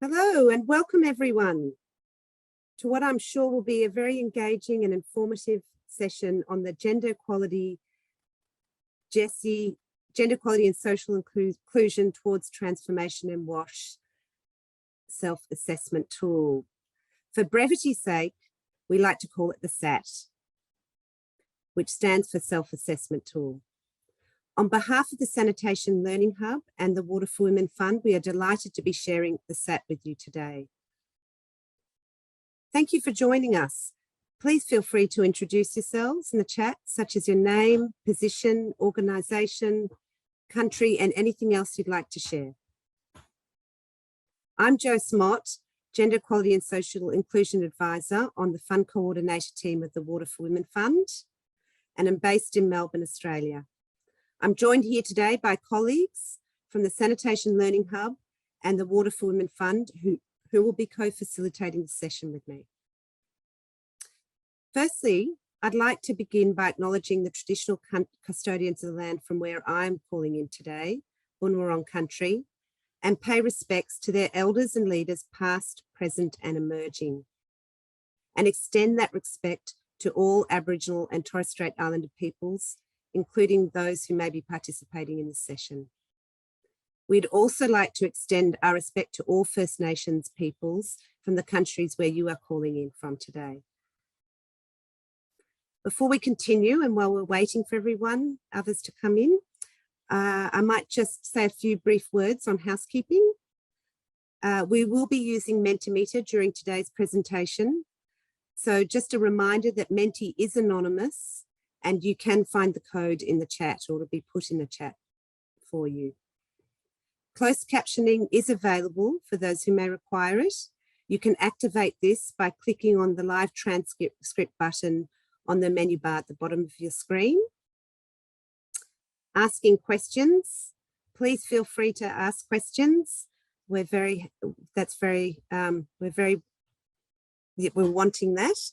Hello and welcome everyone to what I'm sure will be a very engaging and informative session on the Gender Equality GESI, Gender Equality and Social Inclusion Towards Transformation in WASH Self-Assessment Tool. For brevity's sake, we like to call it the SAT, which stands for Self-Assessment Tool. On behalf of the Sanitation Learning Hub and the Water for Women Fund, we are delighted to be sharing the SAT with you today. Thank you for joining us. Please feel free to introduce yourselves in the chat, such as your name, position, organisation, country, and anything else you'd like to share. I'm Jo Smott, Gender Equality and Social Inclusion Advisor on the Fund Coordinator team of the Water for Women Fund, and I'm based in Melbourne, Australia. I'm joined here today by colleagues from the Sanitation Learning Hub and the Water for Women Fund who will be co-facilitating the session with me. Firstly, I'd like to begin by acknowledging the traditional custodians of the land from where I'm calling in today, Bunurong country, and pay respects to their elders and leaders past, present and emerging, and extend that respect to all Aboriginal and Torres Strait Islander peoples, including those who may be participating in this session. We'd also like to extend our respect to all First Nations peoples from the countries where you are calling in from today. Before we continue, and while we're waiting for others to come in, I might just say a few brief words on housekeeping. We will be using Mentimeter during today's presentation. So just a reminder that Menti is anonymous, and you can find the code in the chat, or it'll be put in the chat for you. Closed captioning is available for those who may require it. You can activate this by clicking on the live transcript button on the menu bar at the bottom of your screen. Asking questions, please feel free to ask questions. We're wanting that.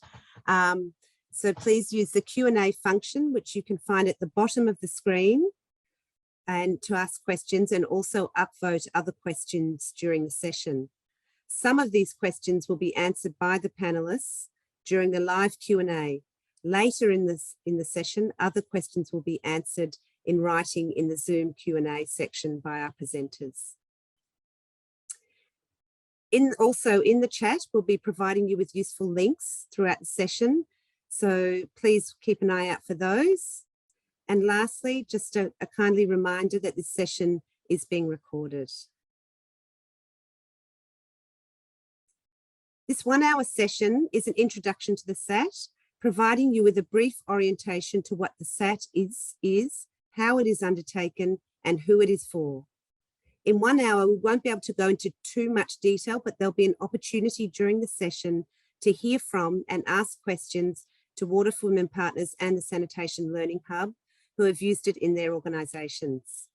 So please use the Q&A function, which you can find at the bottom of the screen, and to ask questions, and also upvote other questions during the session. Some of these questions will be answered by the panelists during the live Q&A. Later in the session, other questions will be answered in writing in the Zoom Q&A section by our presenters. Also in the chat, we'll be providing you with useful links throughout the session, so please keep an eye out for those. And lastly, just a kindly reminder that this session is being recorded. This 1 hour session is an introduction to the SAT, providing you with a brief orientation to what the SAT is, how it is undertaken, and who it is for. In 1 hour, we won't be able to go into too much detail, but there'll be an opportunity during the session to hear from and ask questions to Water for Women partners and the Sanitation Learning Hub who have used it in their organisations.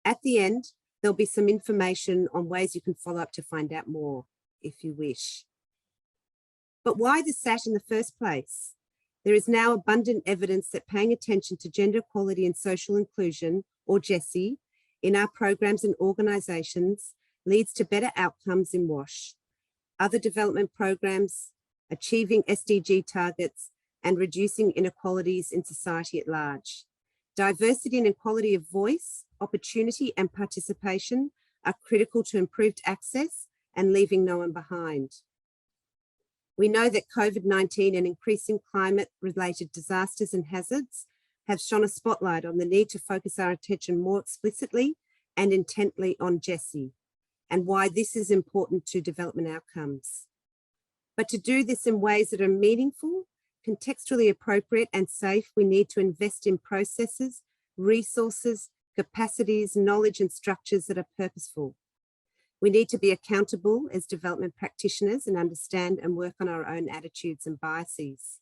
At the end, there'll be some information on ways you can follow up to find out more if you wish. But why the SAT in the first place? There is now abundant evidence that paying attention to gender equality and social inclusion, or GESI, in our programs and organisations leads to better outcomes in WASH, other development programs, achieving SDG targets, and reducing inequalities in society at large. Diversity and equality of voice, opportunity and participation are critical to improved access and leaving no one behind. We know that COVID-19 and increasing climate-related disasters and hazards have shone a spotlight on the need to focus our attention more explicitly and intently on GESI, and why this is important to development outcomes. But to do this in ways that are meaningful, contextually appropriate and safe, we need to invest in processes, resources, capacities, knowledge and structures that are purposeful. We need to be accountable as development practitioners and understand and work on our own attitudes and biases.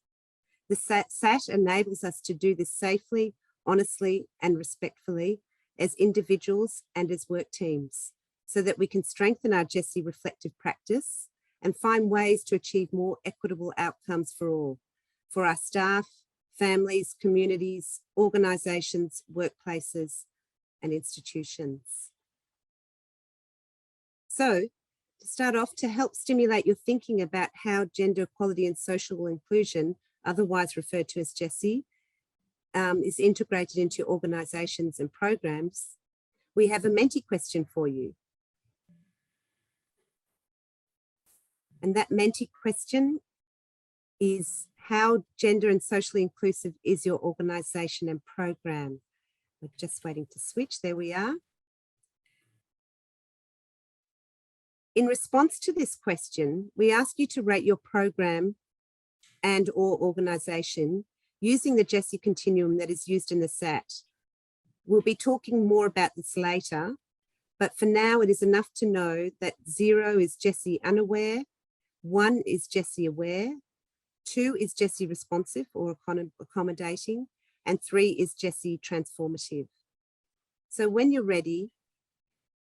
The SAT enables us to do this safely, honestly and respectfully as individuals and as work teams, so that we can strengthen our GESI reflective practice and find ways to achieve more equitable outcomes for all, for our staff, families, communities, organisations, workplaces and institutions. So To start off, to help stimulate your thinking about how gender equality and social inclusion, otherwise referred to as GESI, is integrated into organisations and programs, we have a Menti question for you. And that Menti question is, how gender and socially inclusive is your organisation and program? We're just waiting to switch. There we are. In response to this question, we ask you to rate your program and or organisation using the GESI Continuum that is used in the SAT. We'll be talking more about this later, but for now it is enough to know that 0 is GESI unaware, 1 is GESI aware, 2 is GESI responsive or accommodating, and 3 is GESI transformative. So when you're ready,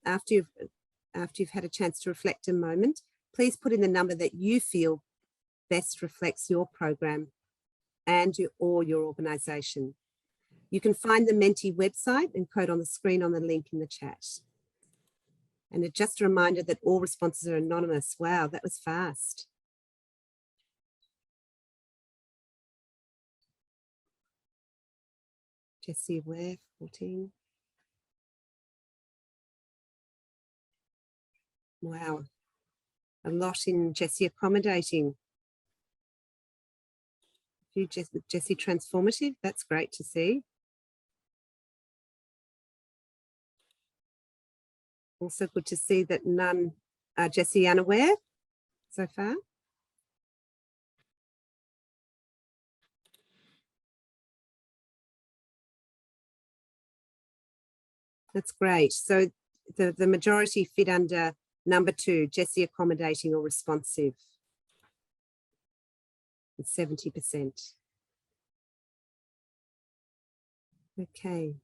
after you've had a chance to reflect a moment, please put in the number that you feel best reflects your program and or your organisation. You can find the Menti website and code on the screen on the link in the chat. And just a reminder that all responses are anonymous. Wow, that was fast. GESI aware, 14. Wow, a lot in GESI accommodating. A few GESI transformative, that's great to see. Also good to see that none are GESI unaware so far. That's great. So the majority fit under number 2, GESI accommodating or responsive, with 70%. Okay,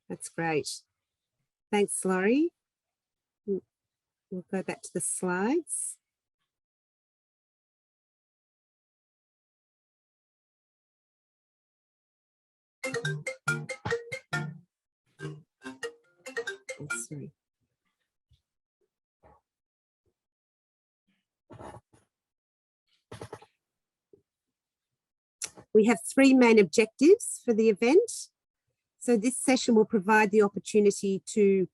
that's great. Thanks, Laurie. We'll go back to the slides. Oh, sorry. We have 3 main objectives for the event. So this session will provide the opportunity to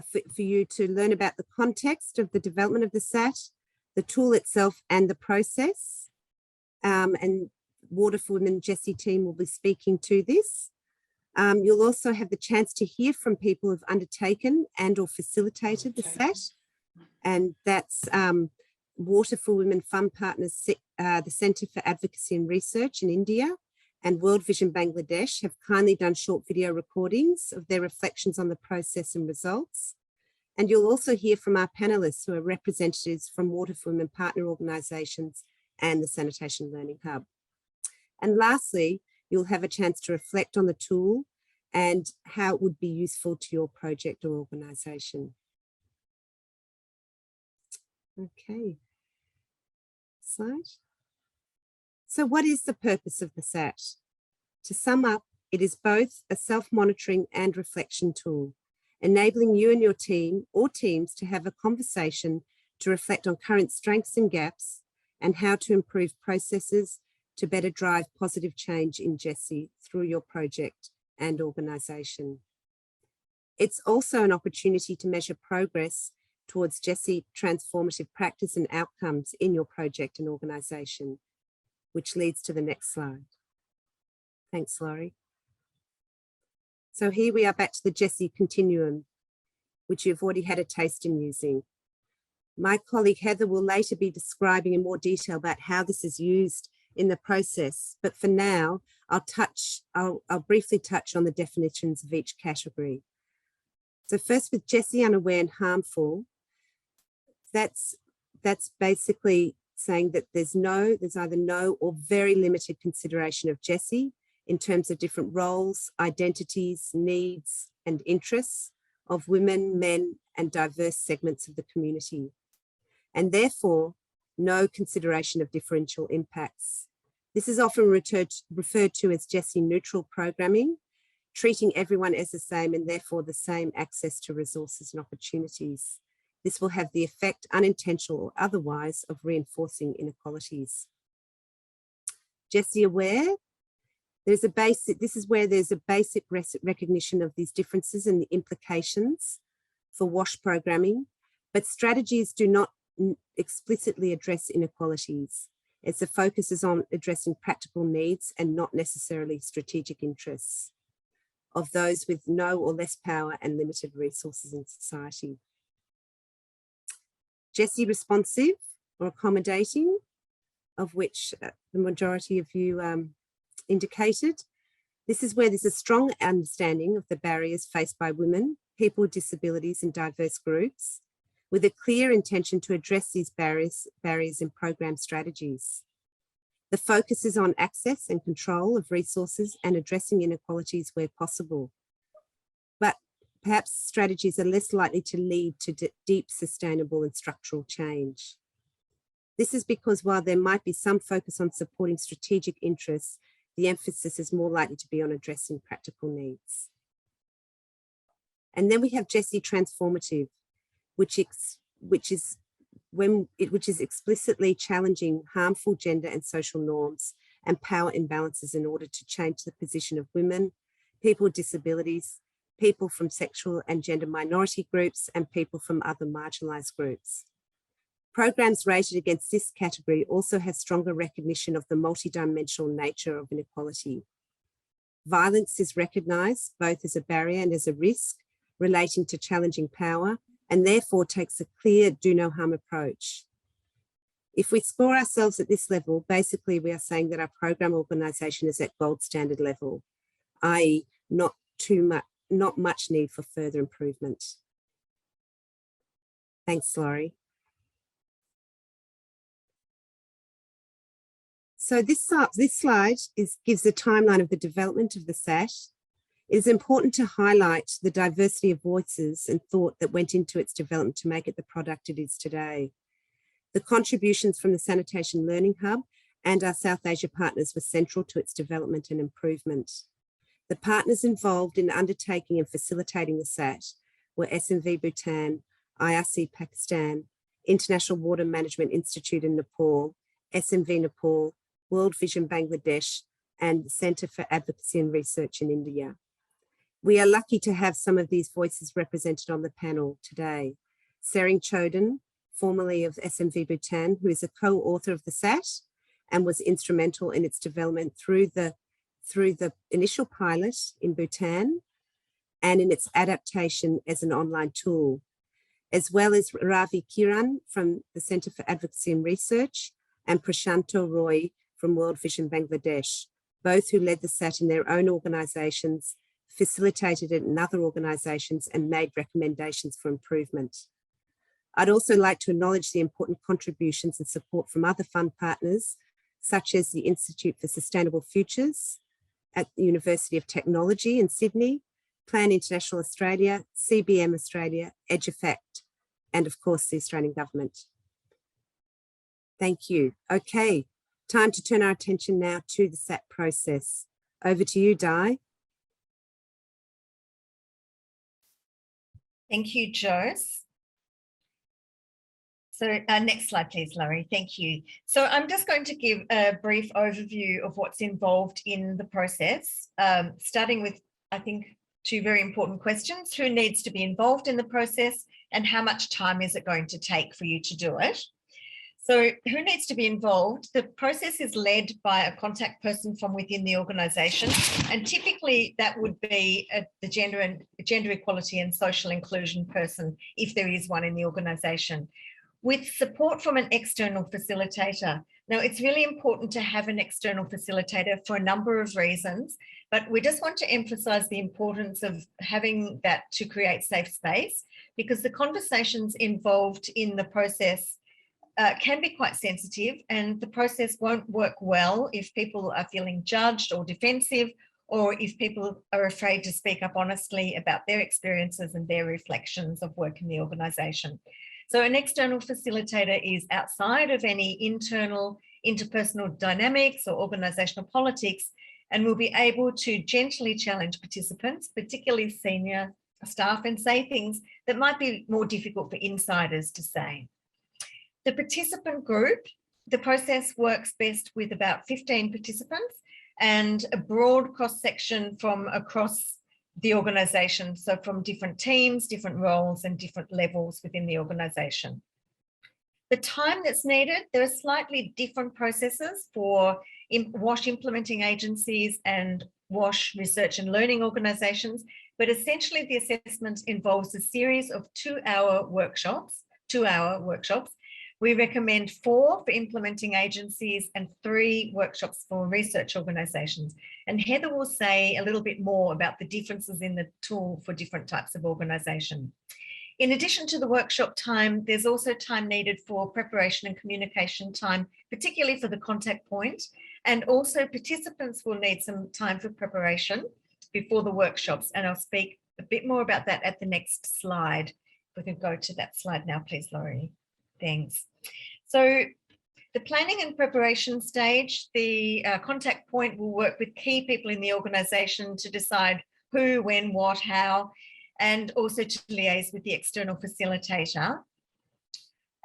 for you to learn about the context of the development of the SAT, the tool itself and the process. And Water for Women GESI team will be speaking to this. You'll also have the chance to hear from people who've undertaken and or facilitated the SAT. And that's Water for Women Fund Partners, the Centre for Advocacy and Research in India, and World Vision Bangladesh have kindly done short video recordings of their reflections on the process and results. And you'll also hear from our panellists who are representatives from Water for Women partner organisations and the Sanitation Learning Hub. And lastly, you'll have a chance to reflect on the tool and how it would be useful to your project or organisation. Okay, slide. So what is the purpose of the SAT? To sum up, it is both a self-monitoring and reflection tool, enabling you and your team or teams to have a conversation to reflect on current strengths and gaps and how to improve processes to better drive positive change in GESI through your project and organisation. It's also an opportunity to measure progress towards GESI transformative practice and outcomes in your project and organisation, which leads to the next slide. Thanks, Laurie. So here we are back to the GESI Continuum, which you've already had a taste in using. My colleague Heather will later be describing in more detail about how this is used in the process, but for now, I'll briefly touch on the definitions of each category. So first, with GESI unaware and harmful, that's basically saying that there's either no or very limited consideration of GESI in terms of different roles, identities, needs, and interests of women, men, and diverse segments of the community. And therefore, no consideration of differential impacts. This is often referred to as GESI neutral programming, treating everyone as the same and therefore the same access to resources and opportunities. This will have the effect, unintentional or otherwise, of reinforcing inequalities. GESI aware, this is where there's a basic recognition of these differences and the implications for WASH programming, but strategies do not explicitly address inequalities, as the focus is on addressing practical needs and not necessarily strategic interests of those with no or less power and limited resources in society. GESI responsive or accommodating, of which the majority of you indicated. This is where there's a strong understanding of the barriers faced by women, people with disabilities and diverse groups, with a clear intention to address these barriers in program strategies. The focus is on access and control of resources and addressing inequalities where possible. But perhaps strategies are less likely to lead to deep, sustainable and structural change. This is because while there might be some focus on supporting strategic interests, the emphasis is more likely to be on addressing practical needs. And then we have GESI transformative, which is explicitly challenging harmful gender and social norms and power imbalances in order to change the position of women, people with disabilities, people from sexual and gender minority groups, and people from other marginalised groups. Programs rated against this category also have stronger recognition of the multidimensional nature of inequality. Violence is recognised both as a barrier and as a risk relating to challenging power, and therefore takes a clear do no harm approach. If we score ourselves at this level, basically we are saying that our program organisation is at gold standard level, i.e. not much need for further improvement. Thanks, Laurie. So this slide gives a timeline of the development of the SAT. It is important to highlight the diversity of voices and thought that went into its development to make it the product it is today. The contributions from the Sanitation Learning Hub and our South Asia partners were central to its development and improvement. The partners involved in undertaking and facilitating the SAT were SMV Bhutan, IRC Pakistan, International Water Management Institute in Nepal, SMV Nepal, World Vision Bangladesh, and the Centre for Advocacy and Research in India. We are lucky to have some of these voices represented on the panel today. Sering Choden, formerly of SMV Bhutan, who is a co-author of the SAT and was instrumental in its development through the initial pilot in Bhutan and in its adaptation as an online tool, as well as Ravi Kiran from the Centre for Advocacy and Research and Prashanto Roy from World Vision Bangladesh, both who led the SAT in their own organisations, facilitated it in other organisations and made recommendations for improvement. I'd also like to acknowledge the important contributions and support from other fund partners, such as the Institute for Sustainable Futures at the University of Technology in Sydney, Plan International Australia, CBM Australia, EduFact, and of course the Australian Government. Thank you. Okay, time to turn our attention now to the SAT process. Over to you, Di. Thank you, Joyce. So next slide, please, Laurie. Thank you. So I'm just going to give a brief overview of what's involved in the process, starting with, I think, two very important questions. Who needs to be involved in the process and how much time is it going to take for you to do it? So who needs to be involved? The process is led by a contact person from within the organisation, and typically that would be the gender equality and social inclusion person, if there is one in the organisation, with support from an external facilitator. Now, it's really important to have an external facilitator for a number of reasons, but we just want to emphasise the importance of having that to create safe space, because the conversations involved in the process can be quite sensitive, and the process won't work well if people are feeling judged or defensive, or if people are afraid to speak up honestly about their experiences and their reflections of work in the organisation. So an external facilitator is outside of any internal interpersonal dynamics or organisational politics, and will be able to gently challenge participants, particularly senior staff and say things that might be more difficult for insiders to say. The participant group, the process works best with about 15 participants and a broad cross-section from across the organisation, so from different teams, different roles and different levels within the organisation. The time that's needed, there are slightly different processes for WASH implementing agencies and WASH research and learning organisations, but essentially the assessment involves a series of 2-hour workshops. We recommend 4 for implementing agencies and 3 workshops for research organisations. And Heather will say a little bit more about the differences in the tool for different types of organisation. In addition to the workshop time, there's also time needed for preparation and communication time, particularly for the contact point. And also participants will need some time for preparation before the workshops. And I'll speak a bit more about that at the next slide. If we can go to that slide now, please, Laurie. Thanks. So the planning and preparation stage, the contact point will work with key people in the organisation to decide who, when, what, how, and also to liaise with the external facilitator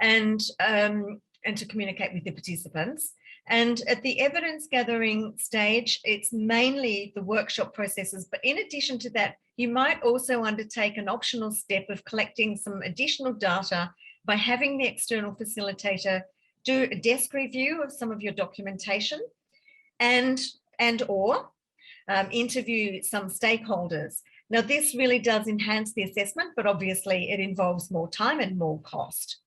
and to communicate with the participants. And at the evidence gathering stage, it's mainly the workshop processes, but in addition to that, you might also undertake an optional step of collecting some additional data by having the external facilitator do a desk review of some of your documentation and or interview some stakeholders. Now, this really does enhance the assessment, but obviously it involves more time and more cost.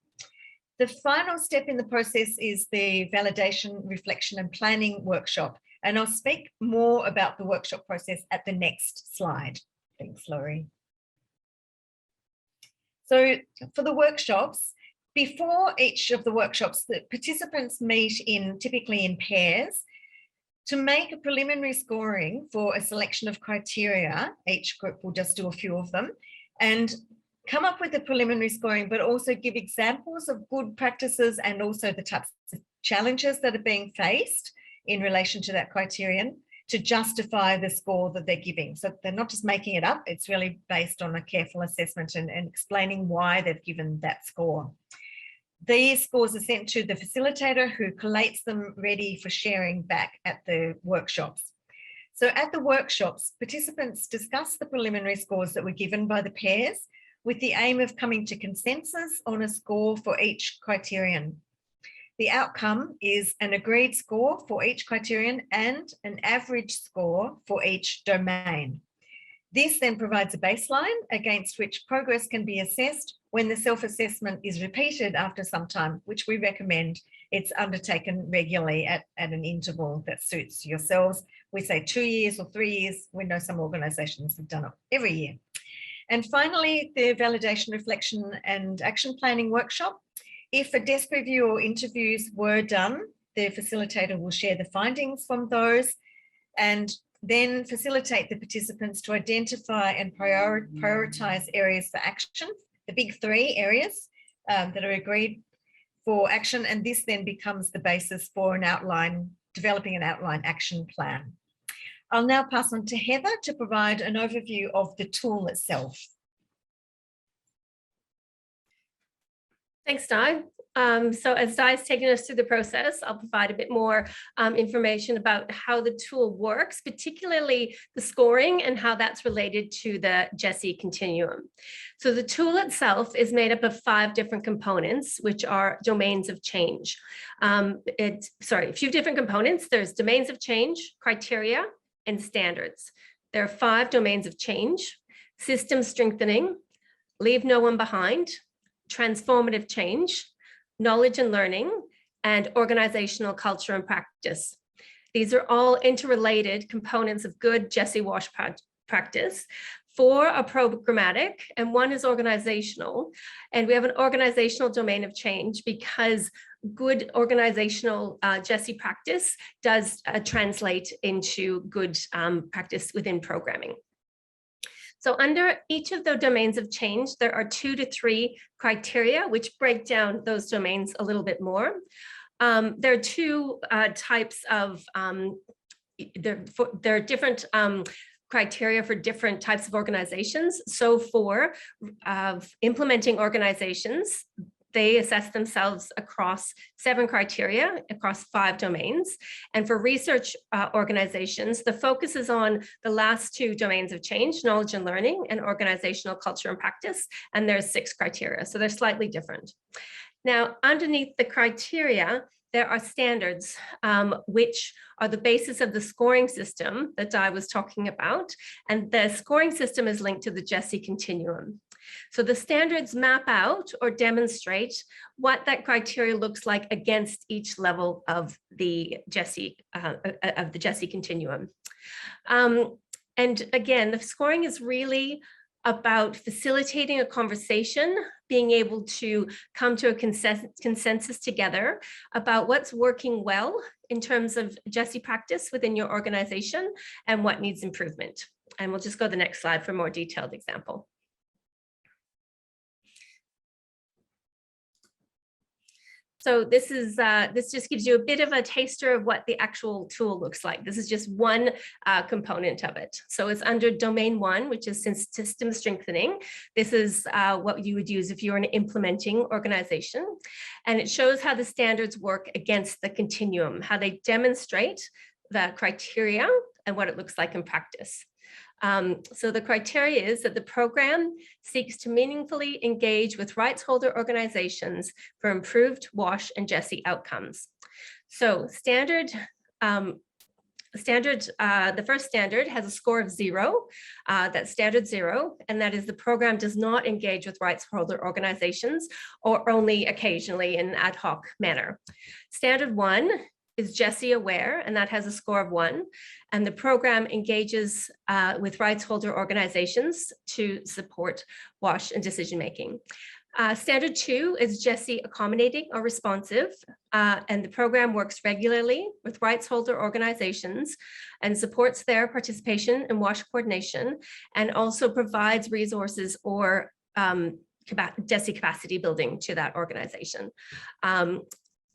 The final step in the process is the validation, reflection and planning workshop. And I'll speak more about the workshop process at the next slide. Thanks, Laurie. So for the workshops, before each of the workshops, the participants meet typically in pairs to make a preliminary scoring for a selection of criteria. Each group will just do a few of them and come up with a preliminary scoring, but also give examples of good practices and also the types of challenges that are being faced in relation to that criterion to justify the score that they're giving. So they're not just making it up, it's really based on a careful assessment and explaining why they've given that score. These scores are sent to the facilitator who collates them ready for sharing back at the workshops. So at the workshops, participants discuss the preliminary scores that were given by the pairs with the aim of coming to consensus on a score for each criterion. The outcome is an agreed score for each criterion and an average score for each domain. This then provides a baseline against which progress can be assessed when the self-assessment is repeated after some time, which we recommend it's undertaken regularly at an interval that suits yourselves. We say 2 years or 3 years. We know some organisations have done it every year. And finally, the validation, reflection and action planning workshop. If a desk review or interviews were done, the facilitator will share the findings from those and then facilitate the participants to identify and prioritise areas for action, the big 3 areas that are agreed for action. And this then becomes the basis for developing an outline action plan. I'll now pass on to Heather to provide an overview of the tool itself. Thanks, Di. So as Di's taken us through the process, I'll provide a bit more information about how the tool works, particularly the scoring and how that's related to the GESI Continuum. So the tool itself is made up of 5 different components, which are domains of change. A few different components. There's domains of change, criteria, and standards. There are 5 domains of change: system strengthening, leave no one behind, transformative change, knowledge and learning, and organizational culture and practice. These are all interrelated components of good GESI WASH practice. 4 are programmatic and 1 is organizational. And we have an organizational domain of change because good organizational GESI practice does translate into good practice within programming. So under each of the domains of change, there are 2 to 3 criteria which break down those domains a little bit more. There are 2 types of, there are different criteria for different types of organizations. So for implementing organizations, they assess themselves across 7 criteria, across 5 domains. And for research organizations, the focus is on the last 2 domains of change, knowledge and learning, and organizational culture and practice. And there's 6 criteria, so they're slightly different. Now, underneath the criteria, there are standards, which are the basis of the scoring system that Di was talking about. And the scoring system is linked to the GESI Continuum. So the standards map out or demonstrate what that criteria looks like against each level of the GESI Continuum. And again, the scoring is really about facilitating a conversation, being able to come to a consensus together about what's working well in terms of GESI practice within your organization and what needs improvement. And we'll just go to the next slide for a more detailed example. So this just gives you a bit of a taster of what the actual tool looks like. This is just one component of it. So it's under domain 1, which is system strengthening. This is what you would use if you're an implementing organization. And it shows how the standards work against the continuum, how they demonstrate the criteria and what it looks like in practice. So the criteria is that the program seeks to meaningfully engage with rights holder organizations for improved WASH and GESI outcomes. So the first standard has a score of 0, that's standard 0, and that is the program does not engage with rights holder organizations or only occasionally in an ad hoc manner. Standard 1 is GESI aware, and that has a score of 1. And the program engages with rights holder organizations to support WASH and decision-making. Standard 2 is GESI accommodating or responsive, and the program works regularly with rights holder organizations and supports their participation in WASH coordination, and also provides resources or GESI capacity building to that organization.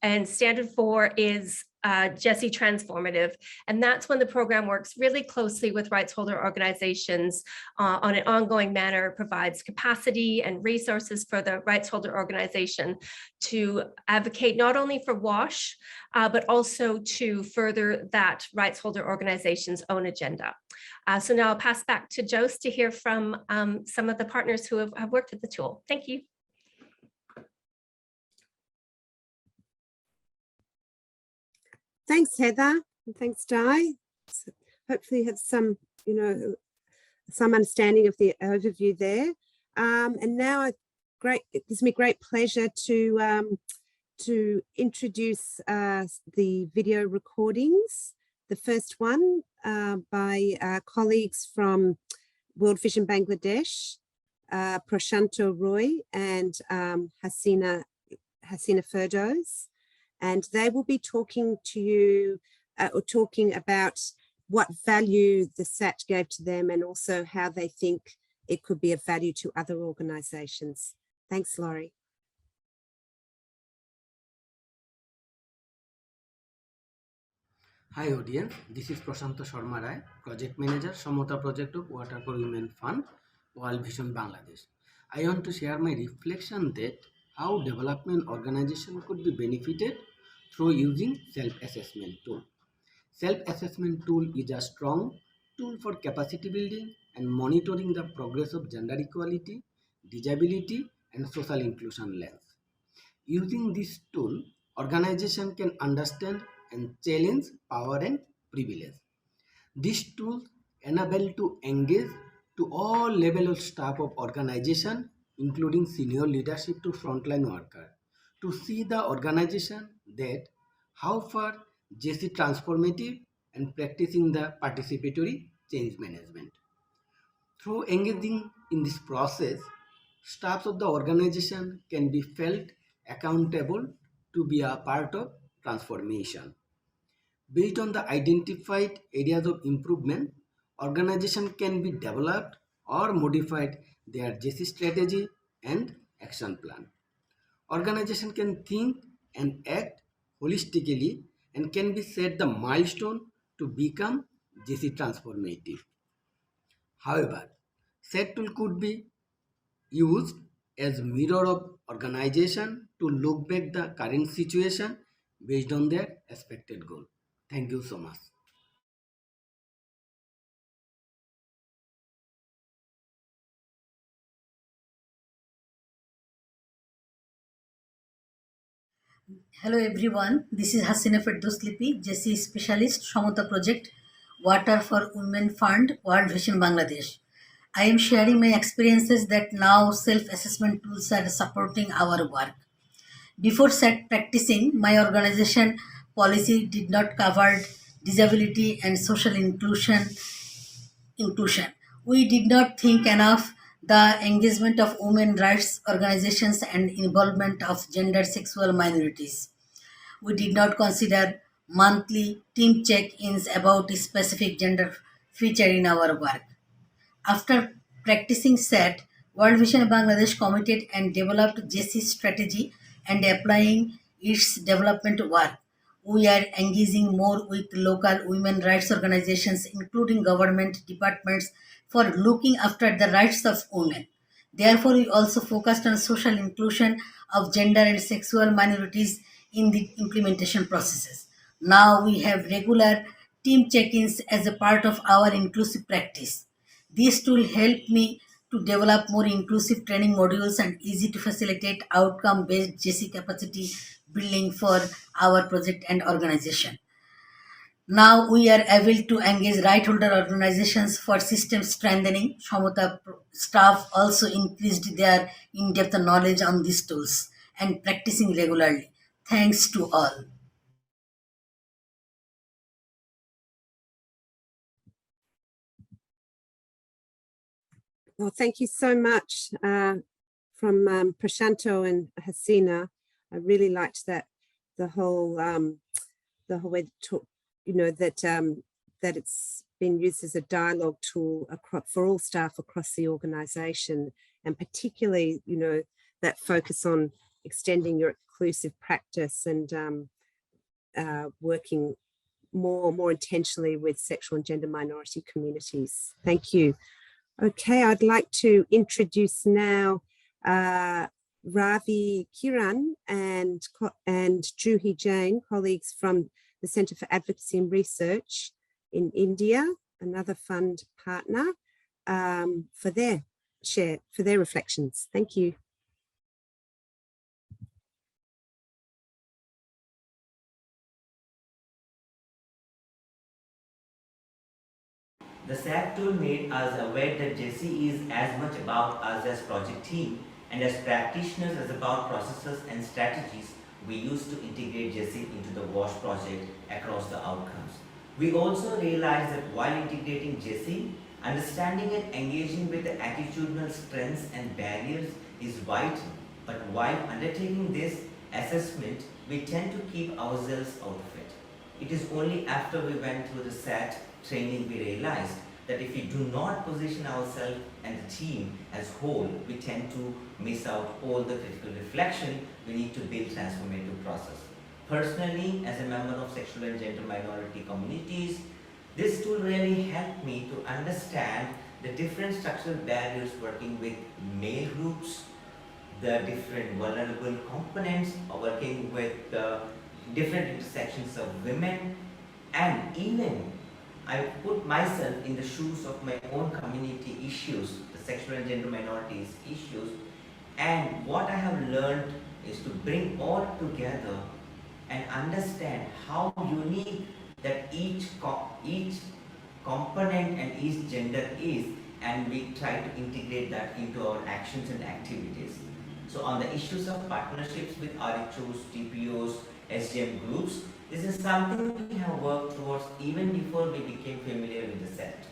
And standard 4 is GESI transformative, and that's when the program works really closely with rights holder organizations on an ongoing manner, provides capacity and resources for the rights holder organization to advocate not only for WASH, but also to further that rights holder organization's own agenda. So now I'll pass back to Jose to hear from some of the partners who have worked with the tool. Thank you. Thanks, Heather, and thanks, Di. So hopefully you have some, some understanding of the overview there. And now it gives me great pleasure to introduce the video recordings. The first one by colleagues from World Vision Bangladesh, Prashanto Roy and Hasina Ferdoz. And they will be talking to you or talking about what value the SAT gave to them and also how they think it could be of value to other organisations. Thanks, Laurie. Hi audience, this is Prashanto Sharma Rai, Project Manager, Samata Project of Water for Women Fund, World Vision Bangladesh. I want to share my reflection that how development organization could be benefited through using self-assessment tool. Self-assessment tool is a strong tool for capacity building and monitoring the progress of gender equality, disability, and social inclusion lens. Using this tool, organization can understand and challenge power and privilege. This tool enable to engage to all level of staff of organization, including senior leadership to frontline worker, to see the organization that how far GESI transformative and practicing the participatory change management. Through engaging in this process, staff of the organization can be felt accountable to be a part of transformation. Based on the identified areas of improvement, organization can be developed or modified their GESI strategy and action plan. Organization can think and act holistically and can be set the milestone to become GESI transformative. However, set tool could be used as mirror of organization to look back the current situation based on their expected goal. Thank you so much. Hello everyone, this is Hasina Lipi, GESI Specialist, Shamata Project, Water for Women Fund, World Vision Bangladesh. I am sharing my experiences that now self-assessment tools are supporting our work. Before set practicing, my organization policy did not cover disability and social inclusion. We did not think enough the engagement of women rights organizations and involvement of gender sexual minorities. We did not consider monthly team check-ins about a specific gender feature in our work. After practicing SET, World Vision Bangladesh committed and developed GESI strategy and applying its development work. We are engaging more with local women rights organizations, including government departments, for looking after the rights of women. Therefore, we also focused on social inclusion of gender and sexual minorities in the implementation processes. Now we have regular team check-ins as a part of our inclusive practice. This tool helped me to develop more inclusive training modules and easy to facilitate outcome-based GESI capacity building for our project and organization. Now we are able to engage right holder organizations for system strengthening. Shamata staff also increased their in-depth knowledge on these tools and practicing regularly. Thanks to all. Well, thank you so much from Prashanto and Hasina. I really liked that the whole way to, that it's been used as a dialogue tool for all staff across the organisation, and particularly that focus on extending your inclusive practice and working more intentionally with sexual and gender minority communities. Thank you. Okay, I'd like to introduce now Ravi Kiran and Juhi Jain, colleagues from the Centre for Advocacy and Research in India, another fund partner, for their reflections. Thank you. The SAT tool made us aware that GESI is as much about us as project team and as practitioners as about processes and strategies we use to integrate GESI into the WASH project across the outcomes. We also realized that while integrating GESI, understanding and engaging with the attitudinal strengths and barriers is vital, but while undertaking this assessment, we tend to keep ourselves out of it. It is only after we went through the SAT training we realized that if we do not position ourselves and the team as whole, we tend to miss out all the critical reflection we need to build transformative process. Personally, as a member of sexual and gender minority communities, this tool really helped me to understand the different structural barriers working with male groups, the different vulnerable components, working with the different intersections of women, and even I put myself in the shoes of my own community issues, the sexual and gender minorities issues, and what I have learned is to bring all together and understand how unique that each component and each gender is, and we try to integrate that into our actions and activities. So on the issues of partnerships with RHOs, TPOs, SGM groups, this is something we have worked towards even before we became familiar with the SET.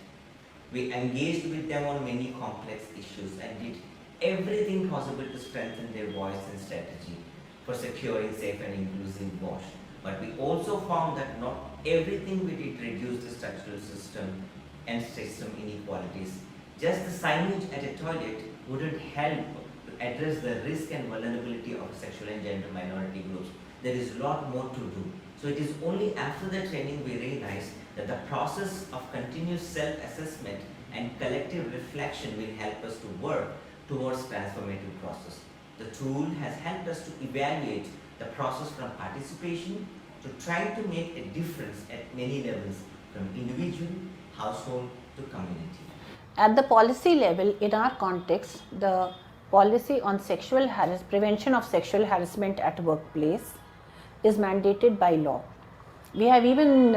We engaged with them on many complex issues and did everything possible to strengthen their voice and strategy for securing safe and inclusive WASH. But we also found that not everything we did reduced the structural system and system inequalities. Just the signage at a toilet wouldn't help to address the risk and vulnerability of sexual and gender minority groups. There is a lot more to do. So it is only after the training we realized that the process of continuous self-assessment and collective reflection will help us to work towards transformative process. The tool has helped us to evaluate the process from participation to trying to make a difference at many levels, from individual, household to community. At the policy level, in our context, the policy on prevention of sexual harassment at workplace is mandated by law. We have even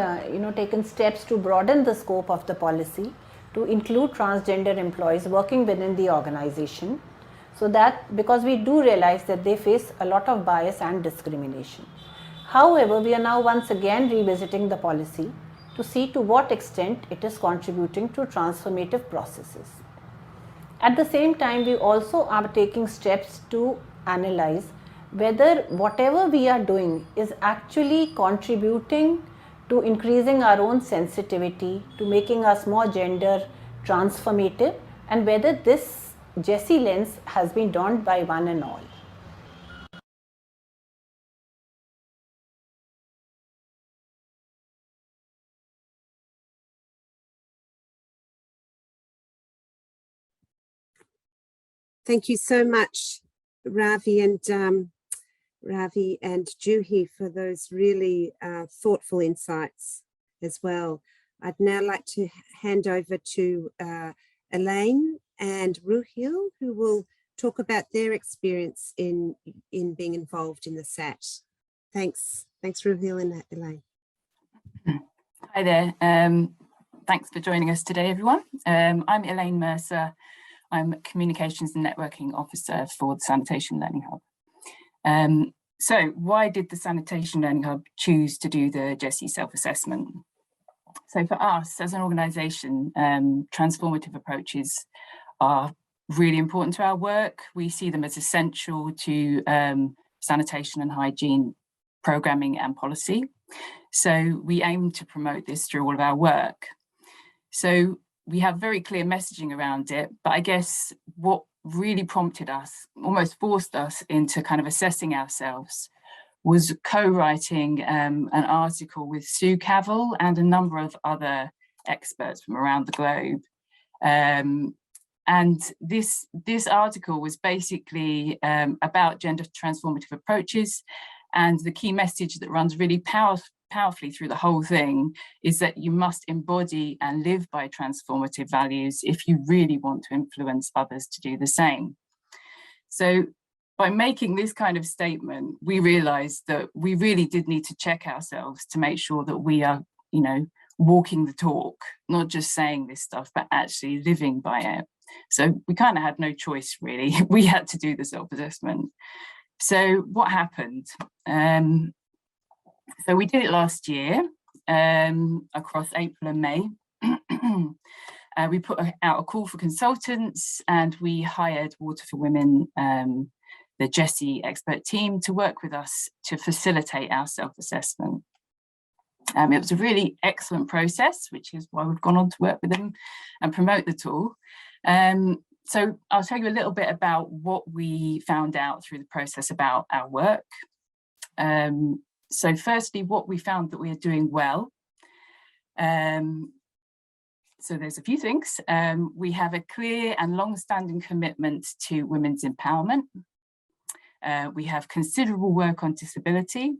taken steps to broaden the scope of the policy to include transgender employees working within the organization, so that, because we do realize that they face a lot of bias and discrimination. However, we are now once again revisiting the policy to see to what extent it is contributing to transformative processes. At the same time, we also are taking steps to analyze whether whatever we are doing is actually contributing to increasing our own sensitivity, to making us more gender transformative, and whether this GESI lens has been donned by one and all. Thank you so much, Ravi and Juhi, for those really thoughtful insights as well. I'd now like to hand over to Elaine and Ruhil, who will talk about their experience in being involved in the SAT. Thanks, Ruhil and Elaine. Hi there. Thanks for joining us today, everyone. I'm Elaine Mercer. I'm Communications and Networking Officer for the Sanitation Learning Hub. So why did the Sanitation Learning Hub choose to do the GESI self-assessment? So for us as an organisation, transformative approaches are really important to our work. We see them as essential to sanitation and hygiene programming and policy. So we aim to promote this through all of our work. So we have very clear messaging around it, but I guess what really prompted us, almost forced us into kind of assessing ourselves, was co-writing an article with Sue Cavell and a number of other experts from around the globe. And this article was basically about gender transformative approaches, and the key message that runs really powerfully through the whole thing is that you must embody and live by transformative values if you really want to influence others to do the same. So by making this kind of statement, we realized that we really did need to check ourselves to make sure that we are, walking the talk, not just saying this stuff, but actually living by it. So we kind of had no choice, really. We had to do the self-assessment. So what happened? So we did it last year across April and May. We put out a call for consultants, and we hired Water for Women, the GESI expert team, to work with us to facilitate our self-assessment. It was a really excellent process, which is why we've gone on to work with them and promote the tool. So I'll tell you a little bit about what we found out through the process about our work. So firstly, what we found that we are doing well. So there's a few things. We have a clear and long-standing commitment to women's empowerment. We have considerable work on disability,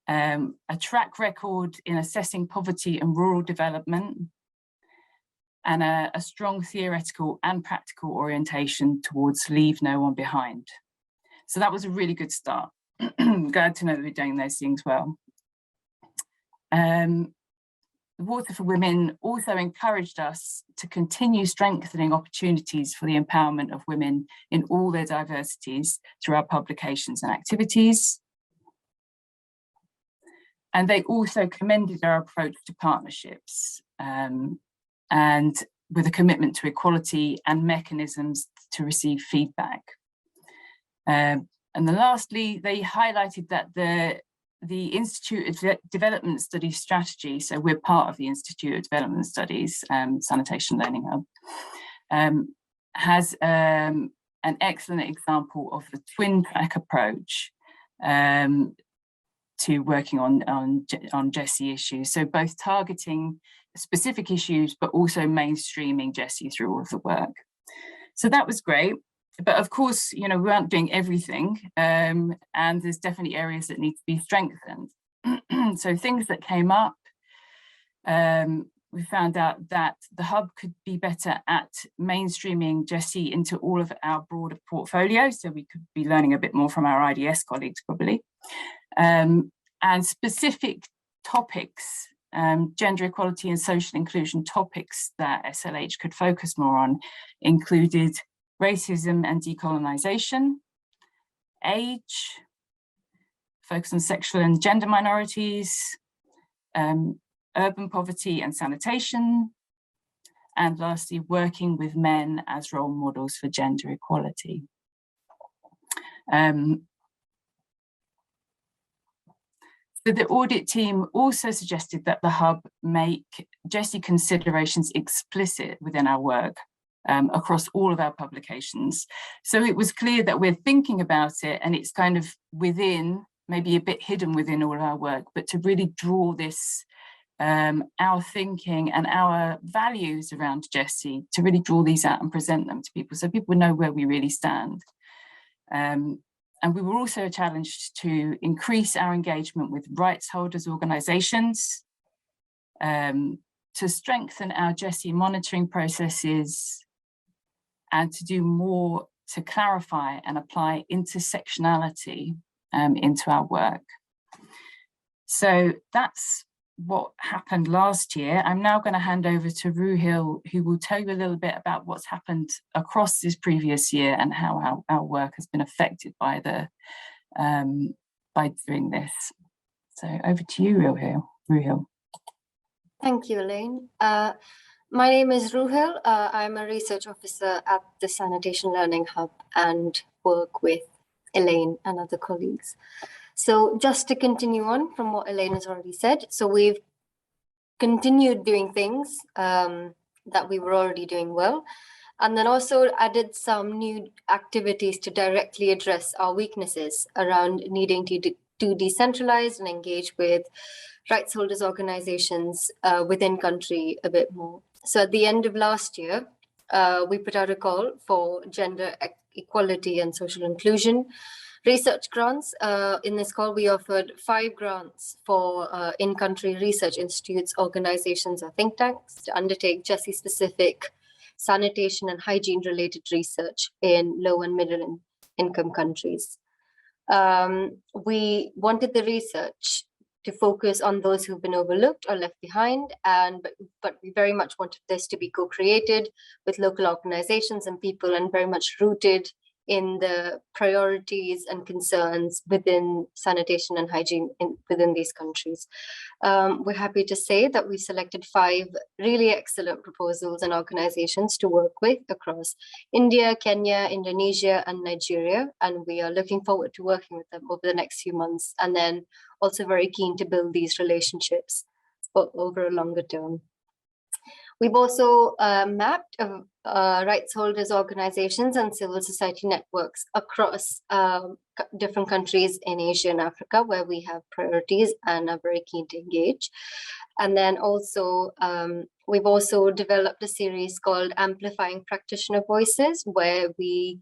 a track record in assessing poverty and rural development, and a strong theoretical and practical orientation towards leave no one behind. So that was a really good start. Glad to know that we're doing those things well. Water for Women also encouraged us to continue strengthening opportunities for the empowerment of women in all their diversities through our publications and activities. And they also commended our approach to partnerships, and with a commitment to equality and mechanisms to receive feedback. And then lastly, they highlighted that the Institute of Development Studies strategy, so we're part of the Institute of Development Studies, Sanitation Learning Hub, has an excellent example of the twin track approach to working on GESI issues. So both targeting specific issues, but also mainstreaming GESI through all of the work. So that was great. But of course, we weren't doing everything, and there's definitely areas that need to be strengthened. So things that came up, we found out that the hub could be better at mainstreaming GESI into all of our broader portfolio. So we could be learning a bit more from our IDS colleagues probably. And specific topics, gender equality and social inclusion topics that SLH could focus more on included racism and decolonization, age, focus on sexual and gender minorities, urban poverty and sanitation, and lastly, working with men as role models for gender equality. So the audit team also suggested that the hub make GESI considerations explicit within our work across all of our publications. So it was clear that we're thinking about it and it's kind of within, maybe a bit hidden within all of our work, but to really draw this, our thinking and our values around GESI, to really draw these out and present them to people so people know where we really stand. And we were also challenged to increase our engagement with rights holders organisations, to strengthen our GESI monitoring processes, and to do more to clarify and apply intersectionality into our work. So that's what happened last year. I'm now going to hand over to Ruhil, who will tell you a little bit about what's happened across this previous year and how our work has been affected by by doing this. So over to you, Ruhil. Thank you, Elaine. My name is Ruhil. I'm a research officer at the Sanitation Learning Hub and work with Elaine and other colleagues. So just to continue on from what Elaine has already said, so we've continued doing things that we were already doing well, and then also added some new activities to directly address our weaknesses around needing to decentralize and engage with rights holders organizations within country a bit more. So at the end of last year, we put out a call for gender equality and social inclusion research grants. In this call, we offered 5 grants for in-country research institutes, organizations, or think tanks to undertake GESI-specific sanitation and hygiene-related research in low and middle income countries. We wanted the research to focus on those who've been overlooked or left behind, but we very much wanted this to be co-created with local organizations and people, and very much rooted in the priorities and concerns within sanitation and hygiene within these countries. We're happy to say that we selected 5 really excellent proposals and organizations to work with across India, Kenya, Indonesia, and Nigeria. And we are looking forward to working with them over the next few months, and then also very keen to build these relationships over a longer term. We've also mapped rights holders organizations and civil society networks across different countries in Asia and Africa where we have priorities and are very keen to engage. And then also, we've also developed a series called Amplifying Practitioner Voices, where we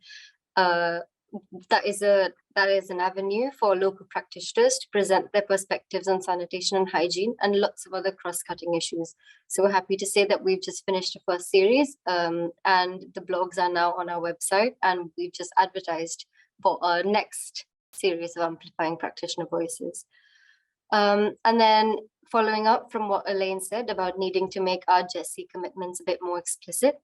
that is an avenue for local practitioners to present their perspectives on sanitation and hygiene and lots of other cross-cutting issues. So we're happy to say that we've just finished the first series, and the blogs are now on our website, and we've just advertised for our next series of Amplifying Practitioner Voices. And then following up from what Elaine said about needing to make our GESI commitments a bit more explicit,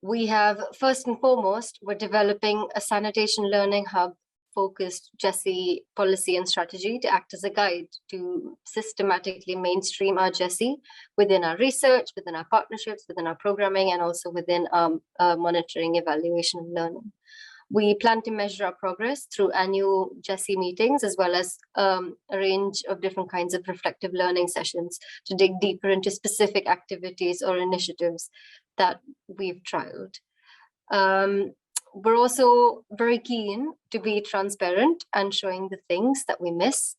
we have, first and foremost, we're developing a Sanitation Learning Hub focused GESI policy and strategy to act as a guide to systematically mainstream our GESI within our research, within our partnerships, within our programming, and also within monitoring, evaluation, and learning. We plan to measure our progress through annual GESI meetings, as well as a range of different kinds of reflective learning sessions to dig deeper into specific activities or initiatives that we've trialed. we're also very keen to be transparent and showing the things that we miss.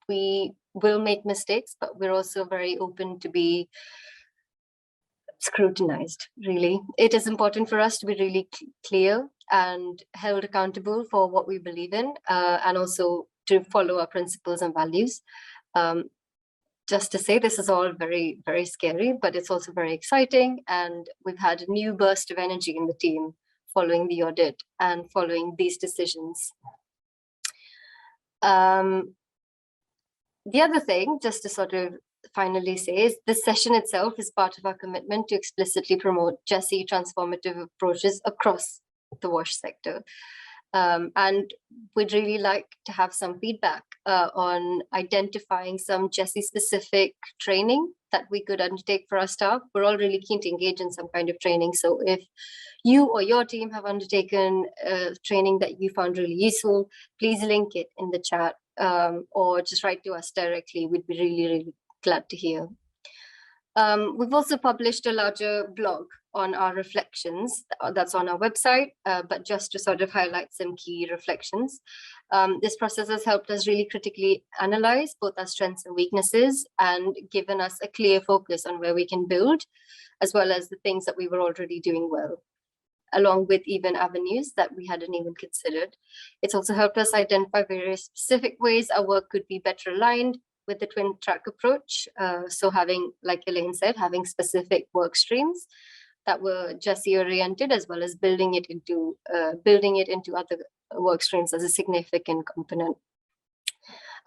We will make mistakes, but we're also very open to be scrutinized, really. It is important for us to be really clear and held accountable for what we believe in, and also to follow our principles and values. Just to say, this is all very, very scary, but it's also very exciting. And we've had a new burst of energy in the team following the audit and following these decisions. The other thing, just to sort of finally say, is this session itself is part of our commitment to explicitly promote GESI transformative approaches across the WASH sector. And we'd really like to have some feedback on identifying some GESI specific training that we could undertake for our staff. We're all really keen to engage in some kind of training. So if you or your team have undertaken training that you found really useful, please link it in the chat, or just write to us directly. We'd be really, really glad to hear. We've also published a larger blog on our reflections that's on our website, but just to sort of highlight some key reflections. This process has helped us really critically analyze both our strengths and weaknesses and given us a clear focus on where we can build, as well as the things that we were already doing well, along with even avenues that we hadn't even considered. It's also helped us identify various specific ways our work could be better aligned with the twin track approach. So having, like Elaine said, having specific work streams that were GESI oriented, as well as building it into other work streams as a significant component.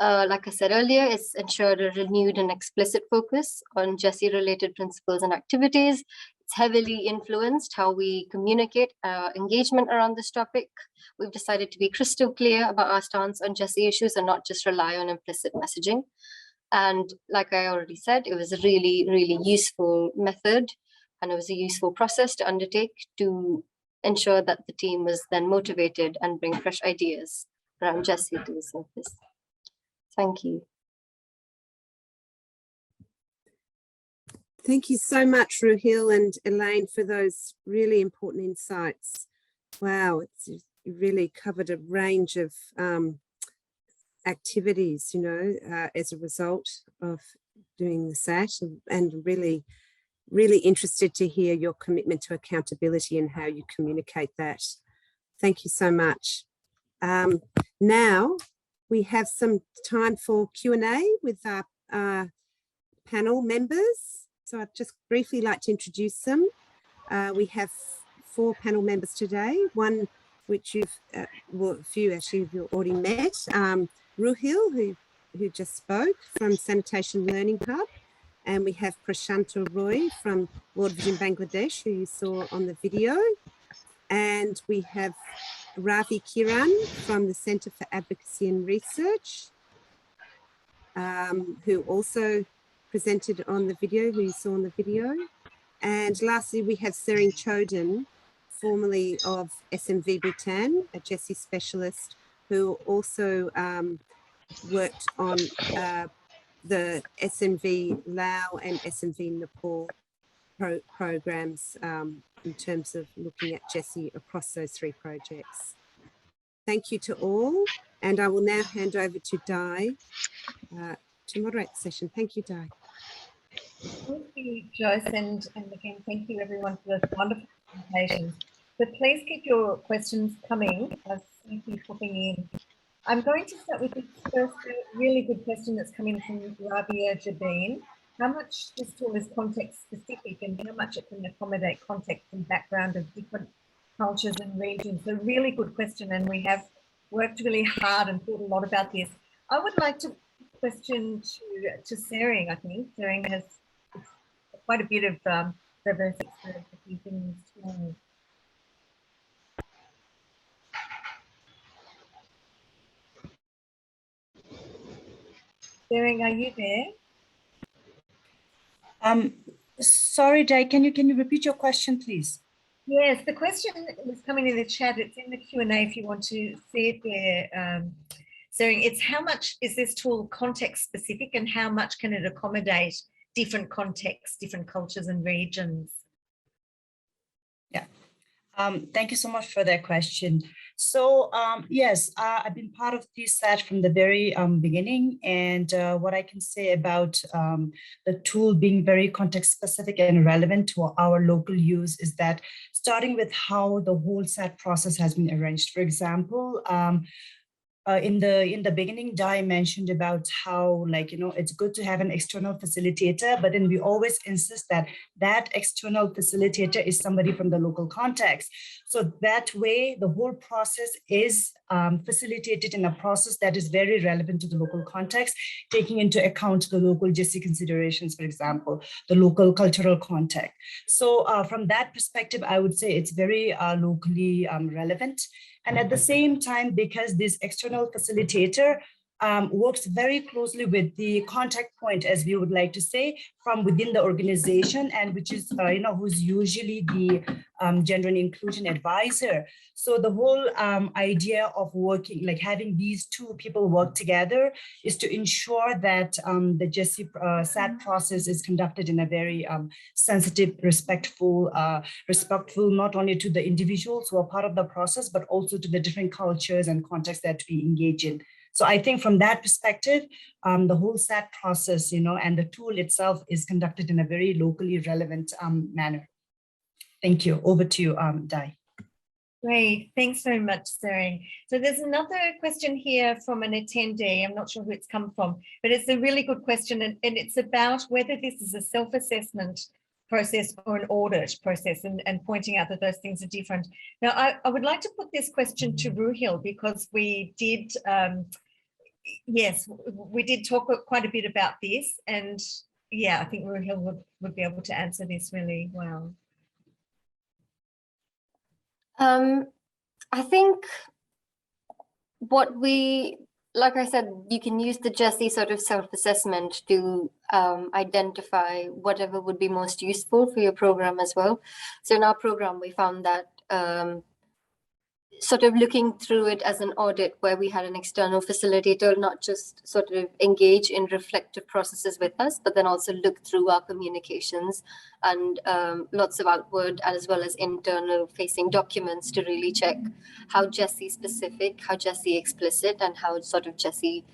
Like I said earlier, it's ensured a renewed and explicit focus on GESI related principles and activities. It's heavily influenced how we communicate engagement around this topic. We've decided to be crystal clear about our stance on GESI issues and not just rely on implicit messaging. And like I already said, it was a really, really useful method, and it was a useful process to undertake to ensure that the team was then motivated and bring fresh ideas around GESI to the surface. Thank you. Thank you so much, Ruhil and Elaine, for those really important insights. Wow, you really covered a range of activities, you know, as a result of doing the SAT, and really, really interested to hear your commitment to accountability and how you communicate that. Thank you so much. Now we have some time for Q&A with our panel members. So I'd just briefly like to introduce them. We have 4 panel members today, one which you've, well, a few actually you've already met. Ruhil, who just spoke, from Sanitation Learning Hub. And we have Prashanta Roy from World Vision Bangladesh, who you saw on the video. And we have Ravi Kiran from the Centre for Advocacy and Research, who also presented on the video, who you saw on the video. And lastly, we have Sering Chodan, formerly of SMV Bhutan, a GESI specialist, who also worked on the SMV Lao and SMV Nepal programs in terms of looking at GESI across those 3 projects. Thank you to all, and I will now hand over to Di to moderate the session. Thank you, Di. Thank you, Joyce, and again, thank you everyone for the wonderful presentations. But please keep your questions coming as you keep popping in. I'm going to start with the first really good question that's coming from Rabia Jabeen. How much this tool is context specific and how much it can accommodate context and background of different cultures and regions? A really good question, and we have worked really hard and thought a lot about this. I would like to question to Sering. I think Sering has quite a bit of diverse experience with using this tool. Sering, are you there? Sorry, Di, can you repeat your question, please? Yes, the question was coming in the chat. It's in the Q&A if you want to see it there. Sering, it's how much is this tool context specific and how much can it accommodate different contexts, different cultures and regions? Yeah. Thank you so much for that question. So yes, I've been part of TSAT from the very beginning, and what I can say about the tool being very context specific and relevant to our local use is that starting with how the whole SAT process has been arranged. For example, in the beginning, Dai mentioned about how, like, it's good to have an external facilitator, but then we always insist that that external facilitator is somebody from the local context. So that way, the whole process is facilitated in a process that is very relevant to the local context, taking into account the local GESI considerations, for example, the local cultural context. So from that perspective, I would say it's very locally relevant. And at the same time, because this external facilitator works very closely with the contact point, as we would like to say, from within the organization, and which is, who's usually the gender and inclusion advisor. So the whole idea of working, like having these two people work together, is to ensure that the GESI SAT process is conducted in a very sensitive, respectful, not only to the individuals who are part of the process, but also to the different cultures and contexts that we engage in. So I think from that perspective, the whole SAT process, and the tool itself is conducted in a very locally relevant manner. Thank you. Over to you, Dai. Great, thanks very much, Sering. So there's another question here from an attendee. I'm not sure who it's come from, but it's a really good question, and it's about whether this is a self-assessment process or an audit process, and pointing out that those things are different. Now, I would like to put this question to Ruhil, because we did, yes, we did talk quite a bit about this, and yeah, I think Ruhil would be able to answer this really well. I think what like I said, you can use the GESI sort of self-assessment to identify whatever would be most useful for your program as well. So in our program, we found that sort of looking through it as an audit, where we had an external facilitator not just sort of engage in reflective processes with us, but then also look through our communications and lots of outward as well as internal facing documents to really check how GESI specific, how GESI explicit, and how sort of GESI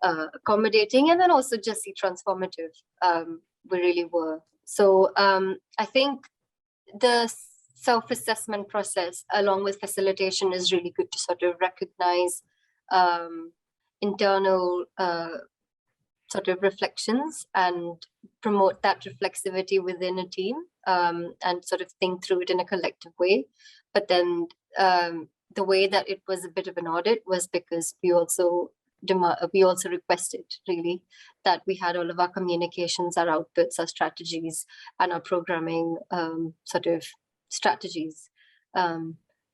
accommodating, and then also GESI transformative we really were. So I think the self-assessment process along with facilitation is really good to sort of recognize internal sort of reflections and promote that reflexivity within a team, and sort of think through it in a collective way. But then the way that it was a bit of an audit was because we also requested really that we had all of our communications, our outputs, our strategies, and our programming sort of strategies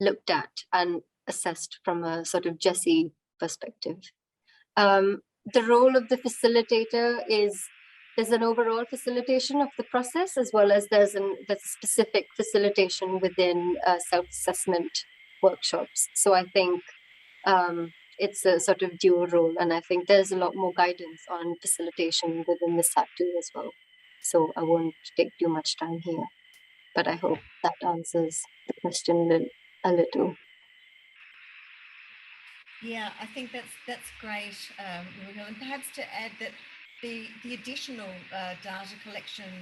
looked at and assessed from a sort of GESI perspective. The role of the facilitator is there's an overall facilitation of the process, as well as there's a specific facilitation within self-assessment workshops. So I think it's a sort of dual role, and I think there's a lot more guidance on facilitation within the SAT tool as well. So I won't take too much time here, but I hope that answers the question a little. Yeah, I think that's great, Ruhil. And perhaps to add that the additional data collection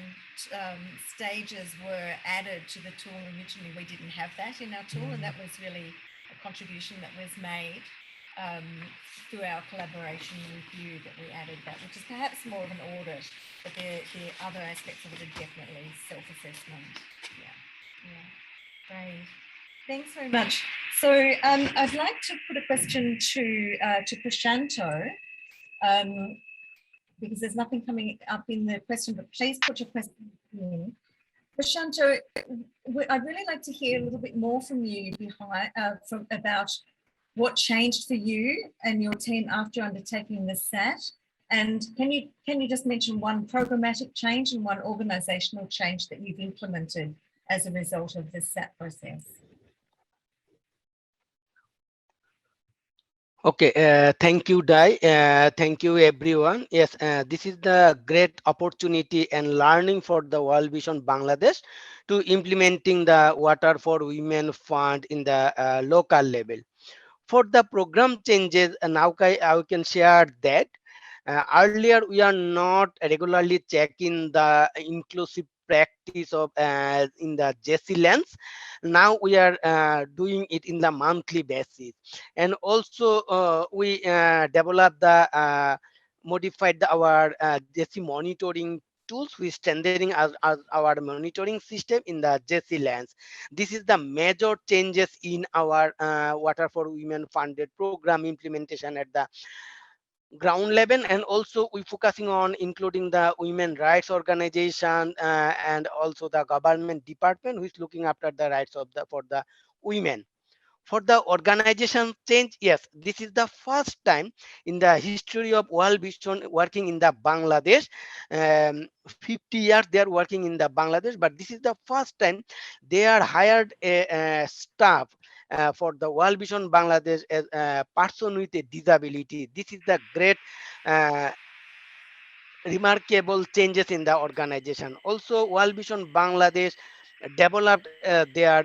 stages were added to the tool originally. We didn't have that in our tool, and that was really a contribution that was made through our collaboration review, that we added that, which is perhaps more of an audit, but the other aspects of it are definitely self-assessment. Yeah, great. Thanks very much. So I'd like to put a question to Prashanto, because there's nothing coming up in the question, but please put your question in. Prashanto, I'd really like to hear a little bit more from you about what changed for you and your team after undertaking the SAT. And can you just mention one programmatic change and one organisational change that you've implemented as a result of the SAT process? Okay, thank you, Dai. Thank you, everyone. Yes, this is the great opportunity and learning for the World Vision Bangladesh to implementing the Water for Women Fund in the local level. For the program changes, now I can share that earlier we are not regularly checking the inclusive practice of in the GESI lens. Now we are doing it in the monthly basis, and also we develop the modified our GESI monitoring tools with strengthening as our monitoring system in the GESI lens. This is the major changes in our Water for Women funded program implementation at the ground level, and also we focusing on including the women rights organization and also the government department who is looking after the rights of the for the women. For the organization change, yes, this is the first time in the history of World Vision working in the Bangladesh. 50 years they are working in the Bangladesh, but this is the first time they are hired a staff for the World Vision Bangladesh as a person with a disability. This is the great uh, remarkable changes in the organization. Also, World Vision Bangladesh developed their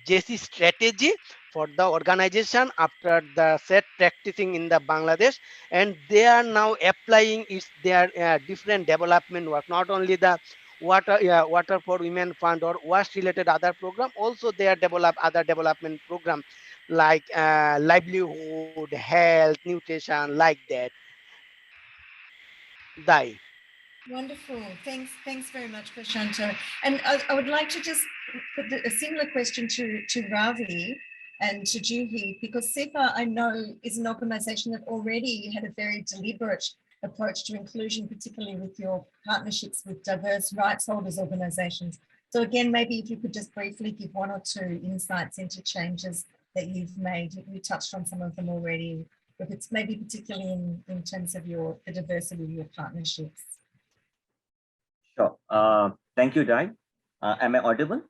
GESI strategy for the organization after the set practicing in the Bangladesh, and they are now applying their different development work, not only the water for women fund or WASH related other program. Also, they are develop other development program like livelihood, health, nutrition, like that. Die. Wonderful. Thanks very much, Prashanta. And I would like to just put a similar question to Ravi and to Juhi, because SEPA, I know, is an organization that already had a very deliberate approach to inclusion, particularly with your partnerships with diverse rights holders organizations. So again, maybe if you could just briefly give one or two insights into changes that you've made. You touched on some of them already, but it's maybe particularly in terms of the diversity of your partnerships. Sure. Thank you, Dai. Am I audible?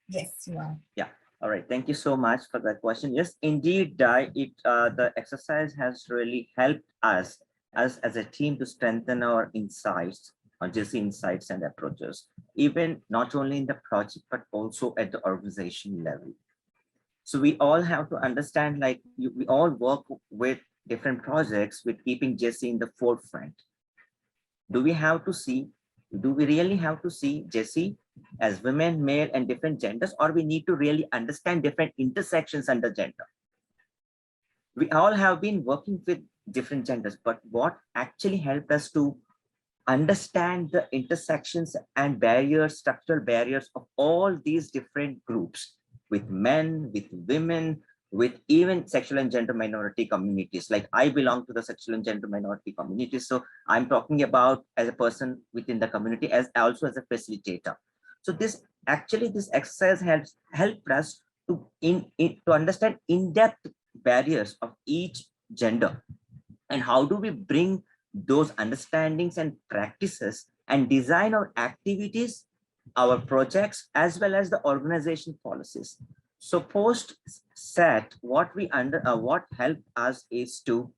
Yes, you are. Yeah. All right. Thank you so much for that question. Yes, indeed, Dai. The exercise has really helped us as a team to strengthen our insights on GESI insights and approaches, even not only in the project but also at the organization level. So we all have to understand, like we all work with different projects with keeping GESI in the forefront. Do we really have to see GESI as women, male, and different genders, or we need to really understand different intersections under gender? We all have been working with different genders, but what actually helped us to understand the intersections and barriers, structural barriers of all these different groups, with men, with women, with even sexual and gender minority communities. Like I belong to the sexual and gender minority community, so I'm talking about as a person within the community, as also as a facilitator. So this exercise helped us to understand in-depth barriers of each gender, and how do we bring those understandings and practices and design our activities, our projects, as well as the organization policies. So post SAT, what helped us is to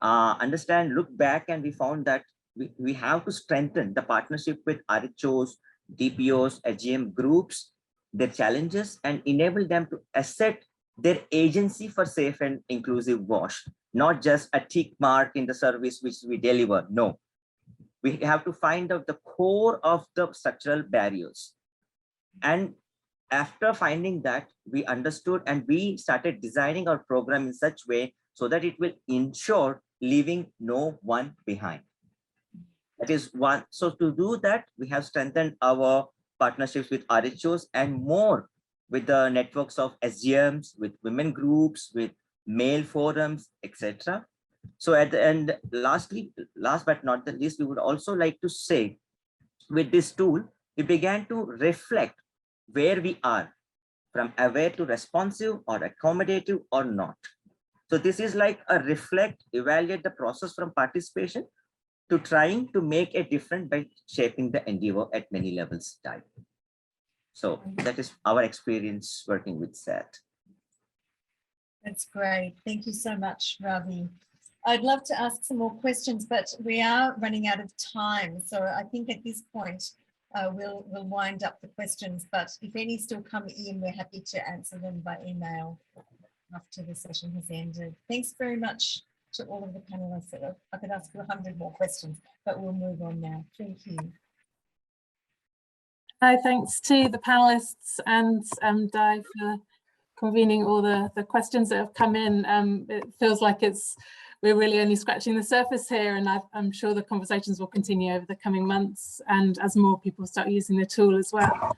understand, look back, and we found that we have to strengthen the partnership with RHOs, DPOs, AGM groups, their challenges, and enable them to assert their agency for safe and inclusive WASH, not just a tick mark in the service which we deliver. No, we have to find out the core of the structural barriers. And after finding that, we understood and we started designing our program in such way so that it will ensure leaving no one behind. That is one. So to do that, we have strengthened our partnerships with RHOs and more with the networks of SGMs, with women groups, with male forums, etc. So at the end, last but not the least, we would also like to say, with this tool, we began to reflect where we are, from aware to responsive or accommodative or not. So this is like a reflect, evaluate the process from participation to trying to make a difference by shaping the endeavor at many levels type. So that is our experience working with SAT. That's great. Thank you so much, Ravi. I'd love to ask some more questions, but we are running out of time. So I think at this point, we'll wind up the questions, but if any still come in, we're happy to answer them by email after the session has ended. Thanks very much to all of the panelists. I could ask you 100 more questions, but we'll move on now. Thank you. Hi, thanks to the panelists and Di for convening all the questions that have come in. It feels like we're really only scratching the surface here, and I'm sure the conversations will continue over the coming months and as more people start using the tool as well.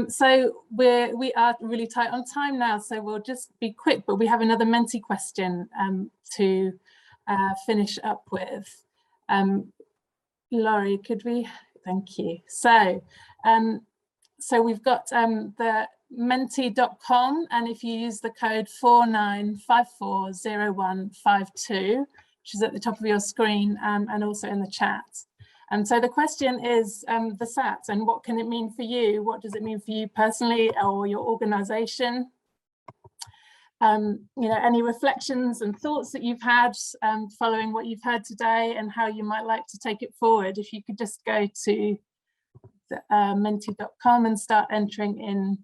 So we are really tight on time now, so we'll just be quick, but we have another Menti question to finish up with. Laurie, could we? Thank you. So we've got the menti.com, and if you use the code 49540152, which is at the top of your screen and also in the chat. And so the question is the SAT, and what can it mean for you? What does it mean for you personally or your organization? You know, any reflections and thoughts that you've had following what you've heard today, and how you might like to take it forward. If you could just go to menti.com and start entering in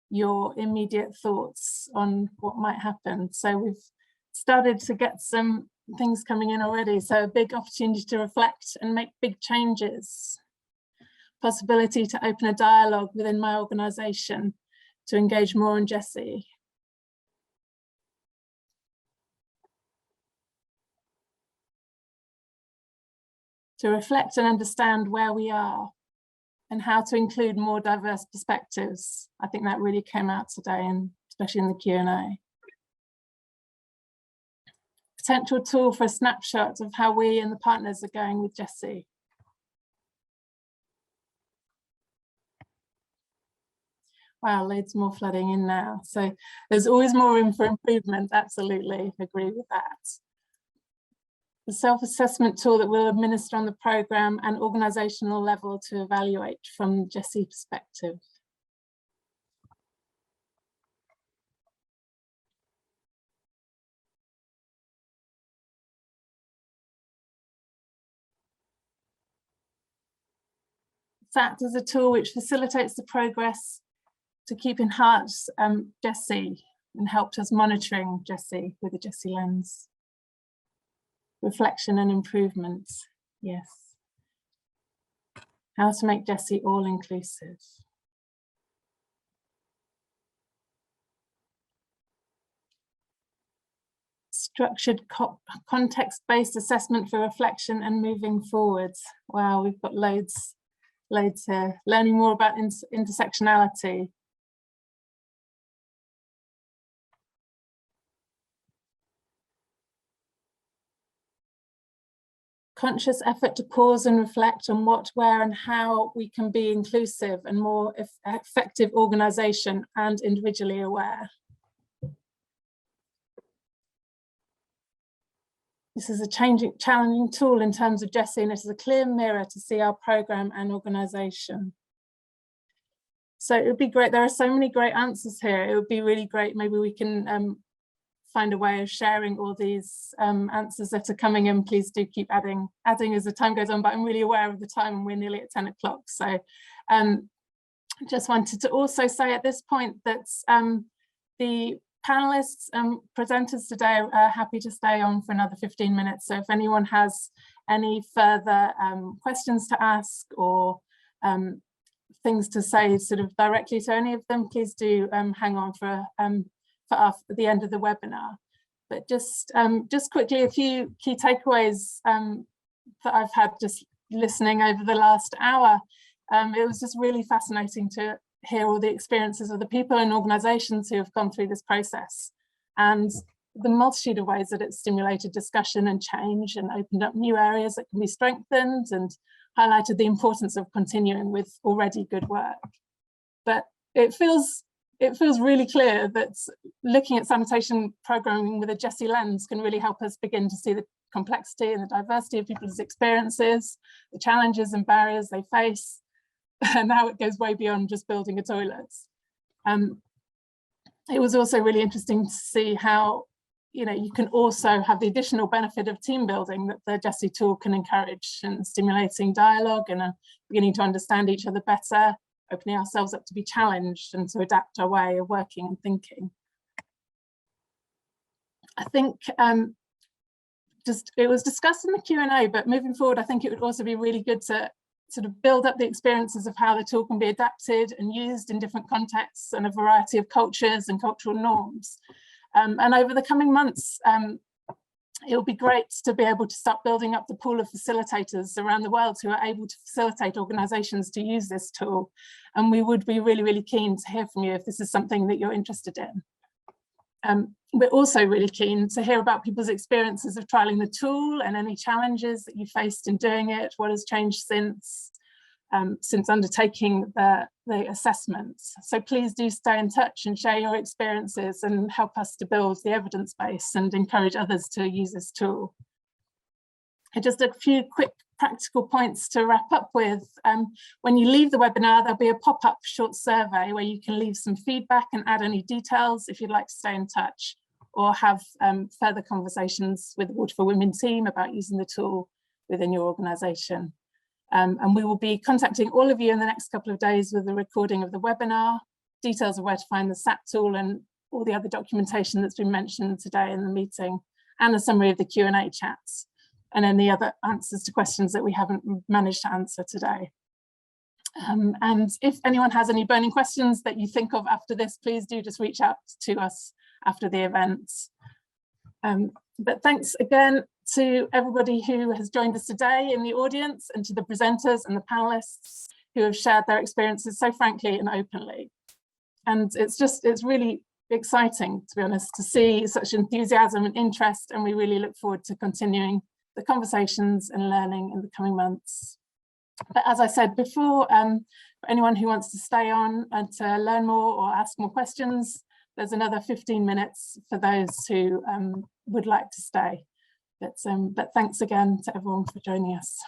your immediate thoughts on what might happen. So we've started to get some things coming in already. So a big opportunity to reflect and make big changes. Possibility to open a dialogue within my organisation to engage more in GESI. To reflect and understand where we are and how to include more diverse perspectives. I think that really came out today, and especially in the Q&A. Potential tool for a snapshot of how we and the partners are going with GESI. Wow, loads more flooding in now. So there's always more room for improvement, absolutely, agree with that. The self-assessment tool that we'll administer on the programme and organisational level to evaluate from GESI perspective. SAT is a tool which facilitates the progress to keep in heart GESI and helped us monitoring GESI with a GESI lens. Reflection and improvement, yes. How to make GESI all-inclusive. Structured context-based assessment for reflection and moving forwards. Wow, we've got loads here. Learning more about intersectionality. Conscious effort to pause and reflect on what, where and how we can be inclusive and more effective organisation and individually aware. This is a challenging tool in terms of GESI, and it is a clear mirror to see our programme and organisation. So it would be great, there are so many great answers here. It would be really great, maybe we can find a way of sharing all these answers that are coming in. Please do keep adding as the time goes on, but I'm really aware of the time and we're nearly at 10 o'clock. So just wanted to also say at this point that the panelists, presenters today are happy to stay on for another 15 minutes. So if anyone has any further questions to ask or things to say sort of directly to any of them, please do hang on for the end of the webinar. But just quickly, a few key takeaways that I've had just listening over the last hour. It was just really fascinating to hear all the experiences of the people and organisations who have gone through this process, and the multitude of ways that it's stimulated discussion and change and opened up new areas that can be strengthened, and highlighted the importance of continuing with already good work. But it feels really clear that looking at sanitation programming with a GESI lens can really help us begin to see the complexity and the diversity of people's experiences, the challenges and barriers they face, and how it goes way beyond just building a toilet. It was also really interesting to see how you can also have the additional benefit of team building that the GESI tool can encourage, and stimulating dialogue and beginning to understand each other better, opening ourselves up to be challenged and to adapt our way of working and thinking. I think it was discussed in the Q&A, but moving forward, I think it would also be really good to sort of build up the experiences of how the tool can be adapted and used in different contexts and a variety of cultures and cultural norms. And over the coming months, it will be great to be able to start building up the pool of facilitators around the world who are able to facilitate organisations to use this tool. And we would be really, really keen to hear from you if this is something that you're interested in. We're also really keen to hear about people's experiences of trialling the tool and any challenges that you faced in doing it, what has changed since undertaking the assessments. So please do stay in touch and share your experiences and help us to build the evidence base and encourage others to use this tool. And just a few quick practical points to wrap up with. When you leave the webinar, there'll be a pop-up short survey where you can leave some feedback and add any details if you'd like to stay in touch, or have further conversations with the Water for Women team about using the tool within your organisation. And we will be contacting all of you in the next couple of days with a recording of the webinar, details of where to find the SAT tool and all the other documentation that's been mentioned today in the meeting, and a summary of the Q&A chats, and any other answers to questions that we haven't managed to answer today. And if anyone has any burning questions that you think of after this, please do just reach out to us after the event. But thanks again to everybody who has joined us today in the audience, and to the presenters and the panelists who have shared their experiences so frankly and openly. And it's really exciting, to be honest, to see such enthusiasm and interest, and we really look forward to continuing the conversations and learning in the coming months. But as I said before, for anyone who wants to stay on and to learn more or ask more questions, there's another 15 minutes for those who would like to stay. But thanks again to everyone for joining us.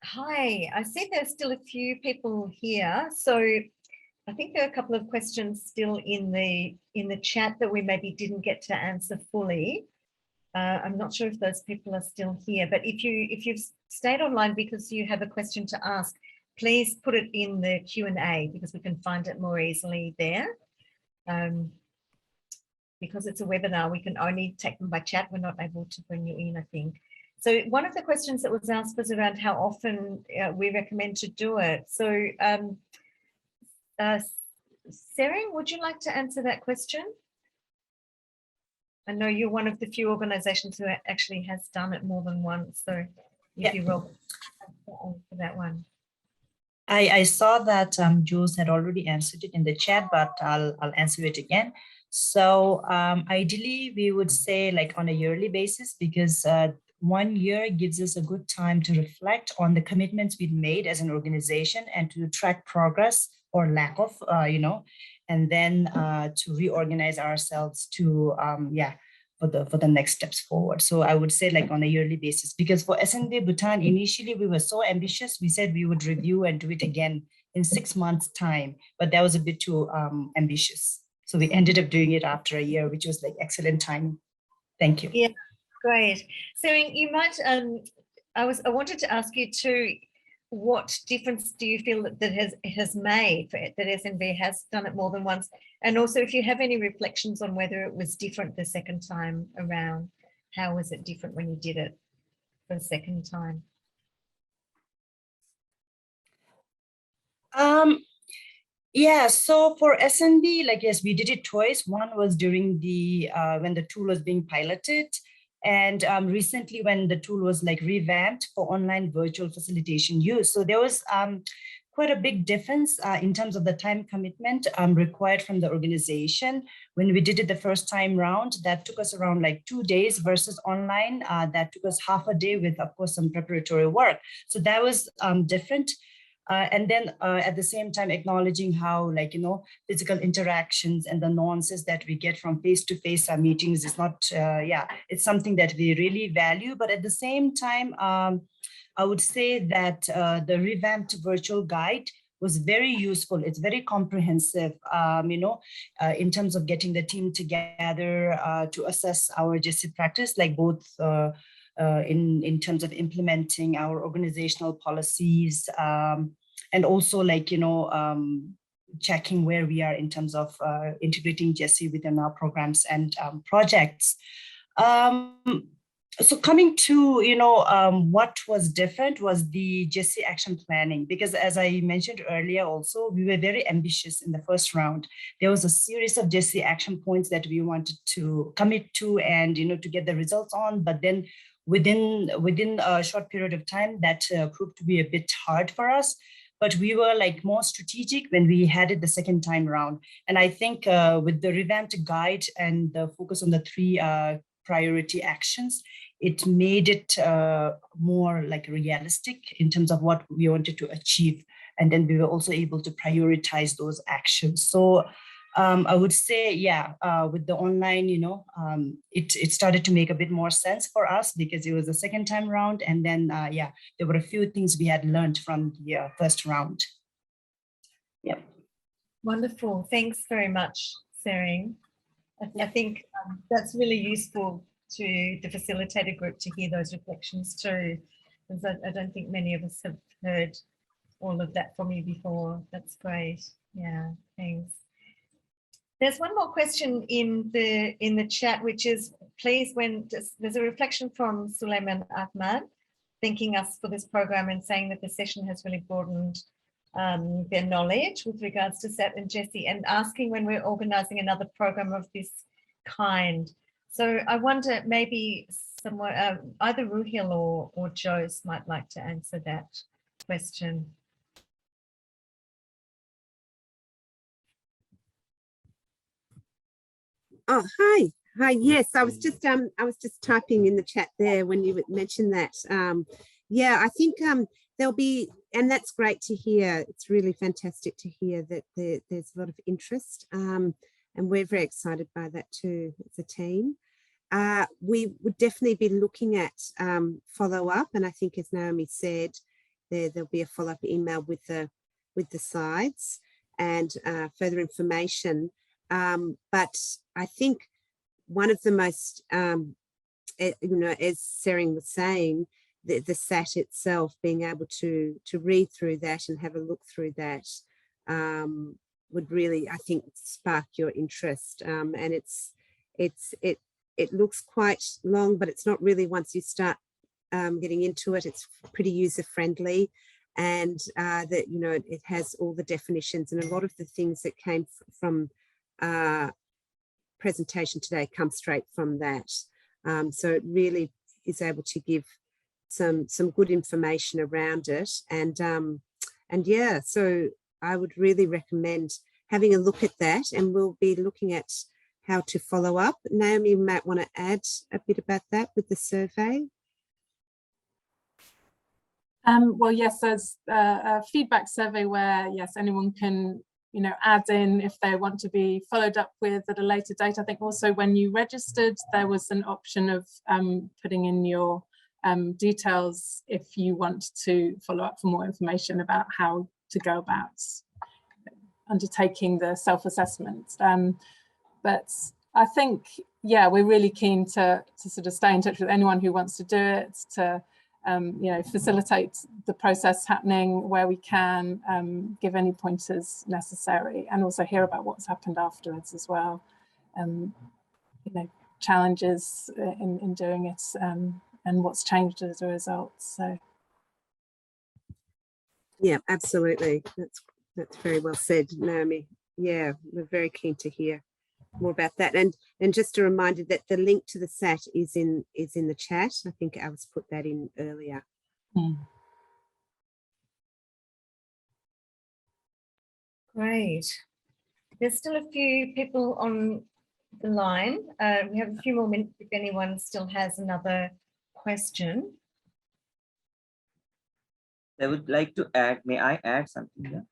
Hi, I see there's still a few people here. So I think there are a couple of questions still in the chat that we maybe didn't get to answer fully. I'm not sure if those people are still here, but if you've stayed online because you have a question to ask, please put it in the Q&A because we can find it more easily there. Because it's a webinar, we can only take them by chat. We're not able to bring you in, I think. So one of the questions that was asked was around how often we recommend to do it. So Sering, would you like to answer that question? I know you're one of the few organisations who actually has done it more than once. So if you will for that one. I saw that Jules had already answered it in the chat, but I'll answer it again. So ideally, we would say like on a yearly basis, because 1 year gives us a good time to reflect on the commitments we've made as an organization and to track progress or lack of, and then to reorganize ourselves to, for the next steps forward. So I would say like on a yearly basis, because for SND Bhutan, initially we were so ambitious, we said we would review and do it again in 6 months' time, but that was a bit too ambitious. So we ended up doing it after a year, which was like excellent timing. Thank you. Yeah, great. So you might, I wanted to ask you too, what difference do you feel that has made for it, that SNV has done it more than once? And also if you have any reflections on whether it was different the second time around, how was it different when you did it for the second time? Yeah, so for SNB, like, yes, we did it twice. One was during the, when the tool was being piloted, and recently when the tool was like revamped for online virtual facilitation use. So there was quite a big difference in terms of the time commitment required from the organization. When we did it the first time round, that took us around like 2 days versus online, that took us half a day with, of course, some preparatory work. So that was different. And then at the same time, acknowledging how, like, you know, physical interactions and the nuances that we get from face-to-face meetings is not, yeah, it's something that we really value. But at the same time, I would say that the revamped virtual guide was very useful. It's very comprehensive, you know, in terms of getting the team together to assess our GESI practice, like both in terms of implementing our organizational policies, and also, like, you know, checking where we are in terms of integrating GESI within our programs and projects. So coming to, you know, what was different was the GESI action planning, because as I mentioned earlier also, we were very ambitious in the first round. There was a series of GESI action points that we wanted to commit to and, you know, to get the results on, but then within a short period of time, that proved to be a bit hard for us. But we were like more strategic when we had it the second time around. And I think with the revamped guide and the focus on the 3 priority actions, it made it more like realistic in terms of what we wanted to achieve. And then we were also able to prioritize those actions. So I would say, yeah, with the online, you know, it started to make a bit more sense for us because it was the second time round. And then, yeah, there were a few things we had learned from the first round. Yeah. Wonderful. Thanks very much, Sering. I think that's really useful to the facilitator group to hear those reflections too, because I don't think many of us have heard all of that from you before. That's great. Yeah, thanks. There's one more question in the chat, which is, please, when there's a reflection from Suleiman Ahmad, thanking us for this program and saying that the session has really broadened their knowledge with regards to SAT and GESI, and asking when we're organising another program of this kind. So I wonder, maybe somewhere, either Ruhil or Jose might like to answer that question. Oh, hi. Yes, I was just typing in the chat there when you mentioned that. Yeah, I think there'll be, and that's great to hear. It's really fantastic to hear that there's a lot of interest, and we're very excited by that too as a team. We would definitely be looking at follow-up, and I think, as Naomi said, there'll be a follow-up email with the slides and further information. But I think one of the most, you know, as Sering was saying, the SAT itself, being able to read through that and have a look through that would really, I think, spark your interest. And it looks quite long, but it's not really. Once you start getting into it, it's pretty user-friendly. And that, you know, it has all the definitions, and a lot of the things that came from presentation today come straight from that. So it really is able to give some good information around it. And yeah, so I would really recommend having a look at that, and we'll be looking at how to follow up. Naomi, you might want to add a bit about that with the survey. Well, yes, there's a feedback survey where, yes, anyone can, you know, add in if they want to be followed up with at a later date. I think also when you registered, there was an option of putting in your details if you want to follow up for more information about how to go about undertaking the self-assessment. But I think, yeah, we're really keen to sort of stay in touch with anyone who wants to do it, to facilitate the process happening where we can, give any pointers necessary, and also hear about what's happened afterwards as well. Challenges in doing it, and what's changed as a result. So yeah, absolutely. That's very well said, Naomi. Yeah, we're very keen to hear more about that. And just a reminder that the link to the SAT is in the chat. I think Alice put that in earlier. Great. There's still a few people on the line. We have a few more minutes if anyone still has another question. I would like to add, may I add something here?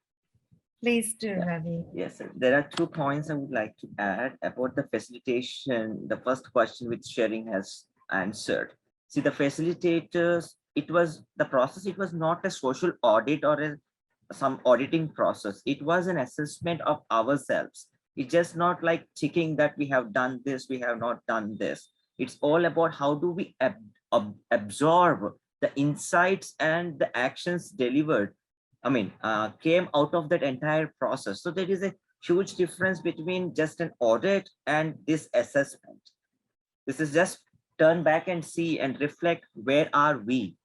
Please do, Ravi. Yes, sir. There are 2 points I would like to add about the facilitation. The first question which Sharing has answered. See, the facilitators, it was the process, it was not a social audit or some auditing process. It was an assessment of ourselves. It's just not like checking that we have done this, we have not done this. It's all about how do we absorb the insights and the actions delivered, came out of that entire process. So there is a huge difference between just an audit and this assessment. This is just turn back and see and reflect, where are we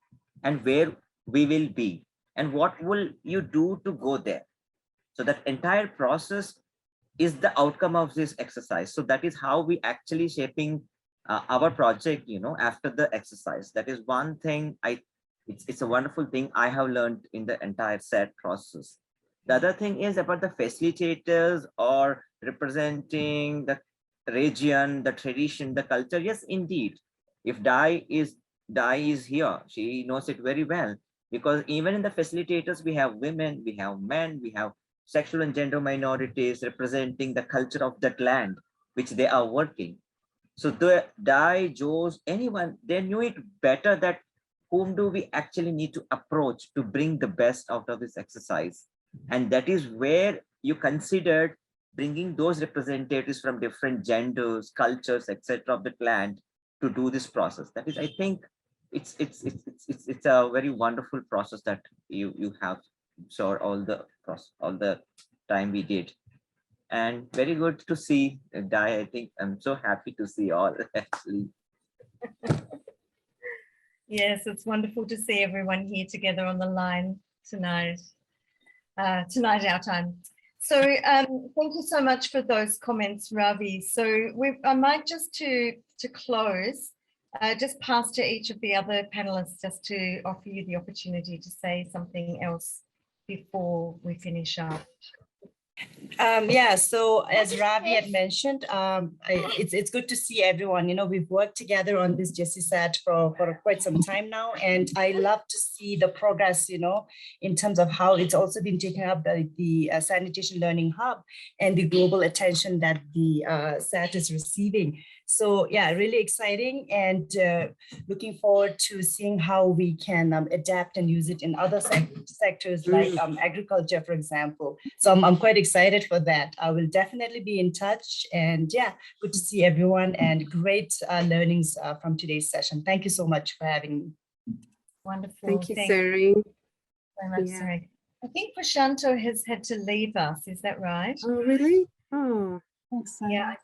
and where we will be and what will you do to go there. So that entire process is the outcome of this exercise. So that is how we actually shaping our project, after the exercise. That is one thing it's a wonderful thing I have learned in the entire SAT process. The other thing is about the facilitators or representing the region, the tradition, the culture. Yes, indeed. If Dai is here, she knows it very well, because even in the facilitators, we have women, we have men, we have sexual and gender minorities representing the culture of that land, which they are working. So the Dai, Joes, anyone, they knew it better that whom do we actually need to approach to bring the best out of this exercise. And that is where you considered bringing those representatives from different genders, cultures, etc. of the land to do this process. That is, I think, it's a very wonderful process that you have sure all the time we did. And very good to see Dai. I think I'm so happy to see all actually. Yes, it's wonderful to see everyone here together on the line tonight. Tonight our time. So thank you so much for those comments, Ravi. So I might just to close, just pass to each of the other panelists just to offer you the opportunity to say something else before we finish up. So as Ravi had mentioned, it's good to see everyone. We've worked together on this GESI SAT for quite some time now, and I love to see the progress, in terms of how it's also been taken up by the Sanitation Learning Hub and the global attention that the SAT is receiving. So yeah, really exciting, and looking forward to seeing how we can adapt and use it in other sectors like agriculture, for example. So I'm quite excited for that. I will definitely be in touch, and yeah, good to see everyone, and great learnings from today's session. Thank you so much for having me. Wonderful. Thank you, Sari. Very much, Sari. I think Prashanto has had to leave us. Is that right? Oh, really? Oh, thanks, Sari. Yeah.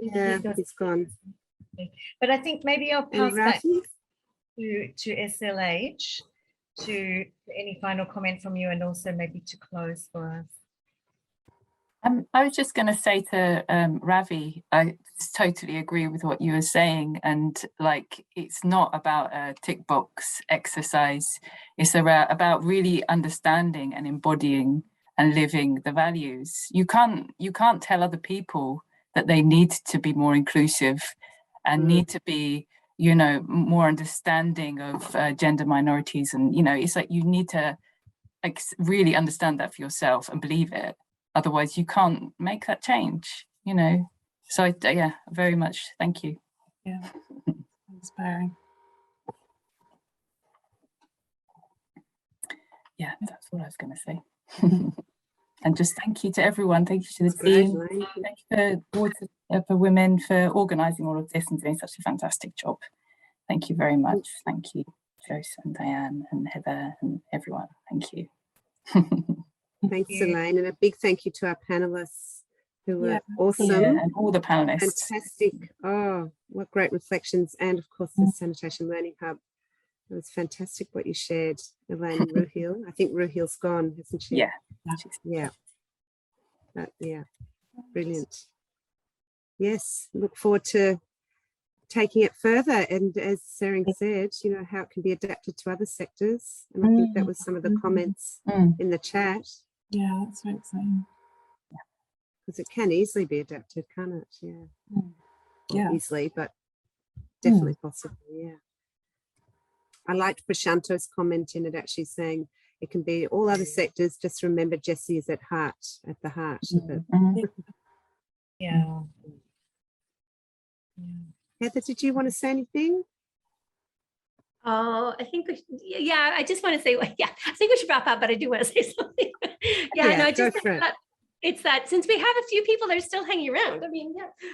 Yeah, it's gone. But I think maybe I'll pass back to SLH to any final comment from you, and also maybe to close for us. I was just going to say to Ravi, I totally agree with what you were saying, and like it's not about a tick box exercise. It's about really understanding and embodying and living the values. You can't tell other people that they need to be more inclusive and need to be, more understanding of gender minorities. And, it's like you need to really understand that for yourself and believe it. Otherwise, you can't make that change, So, yeah, very much. Thank you. Yeah, inspiring. Yeah, that's what I was going to say. And just thank you to everyone. Thank you to the team. Thank you for Women for organising all of this and doing such a fantastic job. Thank you very much. Thank you. Joyce and Diane and Heather and everyone. Thank you. Thanks, Elaine, and a big thank you to our panelists who were awesome. Yeah, and all the panelists. Fantastic. Oh, what great reflections. And of course, the Sanitation Learning Hub. It was fantastic what you shared, Elaine and Ruhil. I think Ruhil's gone, hasn't she? Yeah. Yeah. Yeah, brilliant. Yes, look forward to taking it further. And as Sering said, you know, how it can be adapted to other sectors. And I think that was some of the comments in the chat. Yeah, that's very exciting. Because it can easily be adapted, can't it? Yeah. Yeah. Easily, but definitely possible. Yeah. I liked Prashanto's comment in it, actually saying it can be all other sectors. Just remember, GESI is at the heart of it. Yeah. Heather, did you want to say anything? Oh, I think, I just want to say, I think we should wrap up, but I do want to say something. No, I just it's that since we have a few people that are still hanging around, I mean,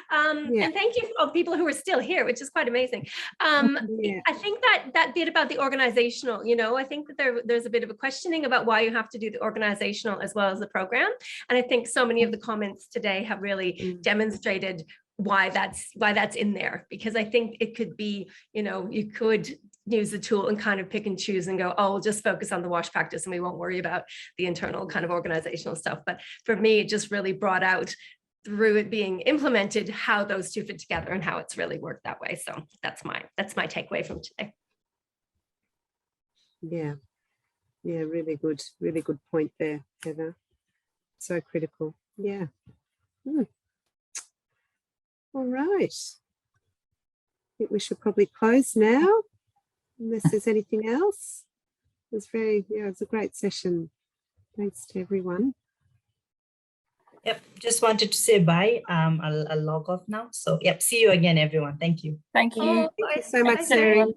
and thank you for all the people who are still here, which is quite amazing. I think that bit about the organizational, you know, I think that there's a bit of a questioning about why you have to do the organizational as well as the program. And I think so many of the comments today have really demonstrated why that's in there, because I think it could be, you know, you could use the tool and kind of pick and choose and go, oh, we'll just focus on the WASH practice and we won't worry about the internal kind of organizational stuff. But for me, it just really brought out through it being implemented how those two fit together and how it's really worked that way. So that's my takeaway from today. Yeah, really good point there, Heather. So critical. Yeah. All right. I think we should probably close now, unless there's anything else. It was it was a great session. Thanks to everyone. Yep, just wanted to say bye. I'll log off now. So yep, see you again, everyone. Thank you. Thank you. Thank you so much, Sari.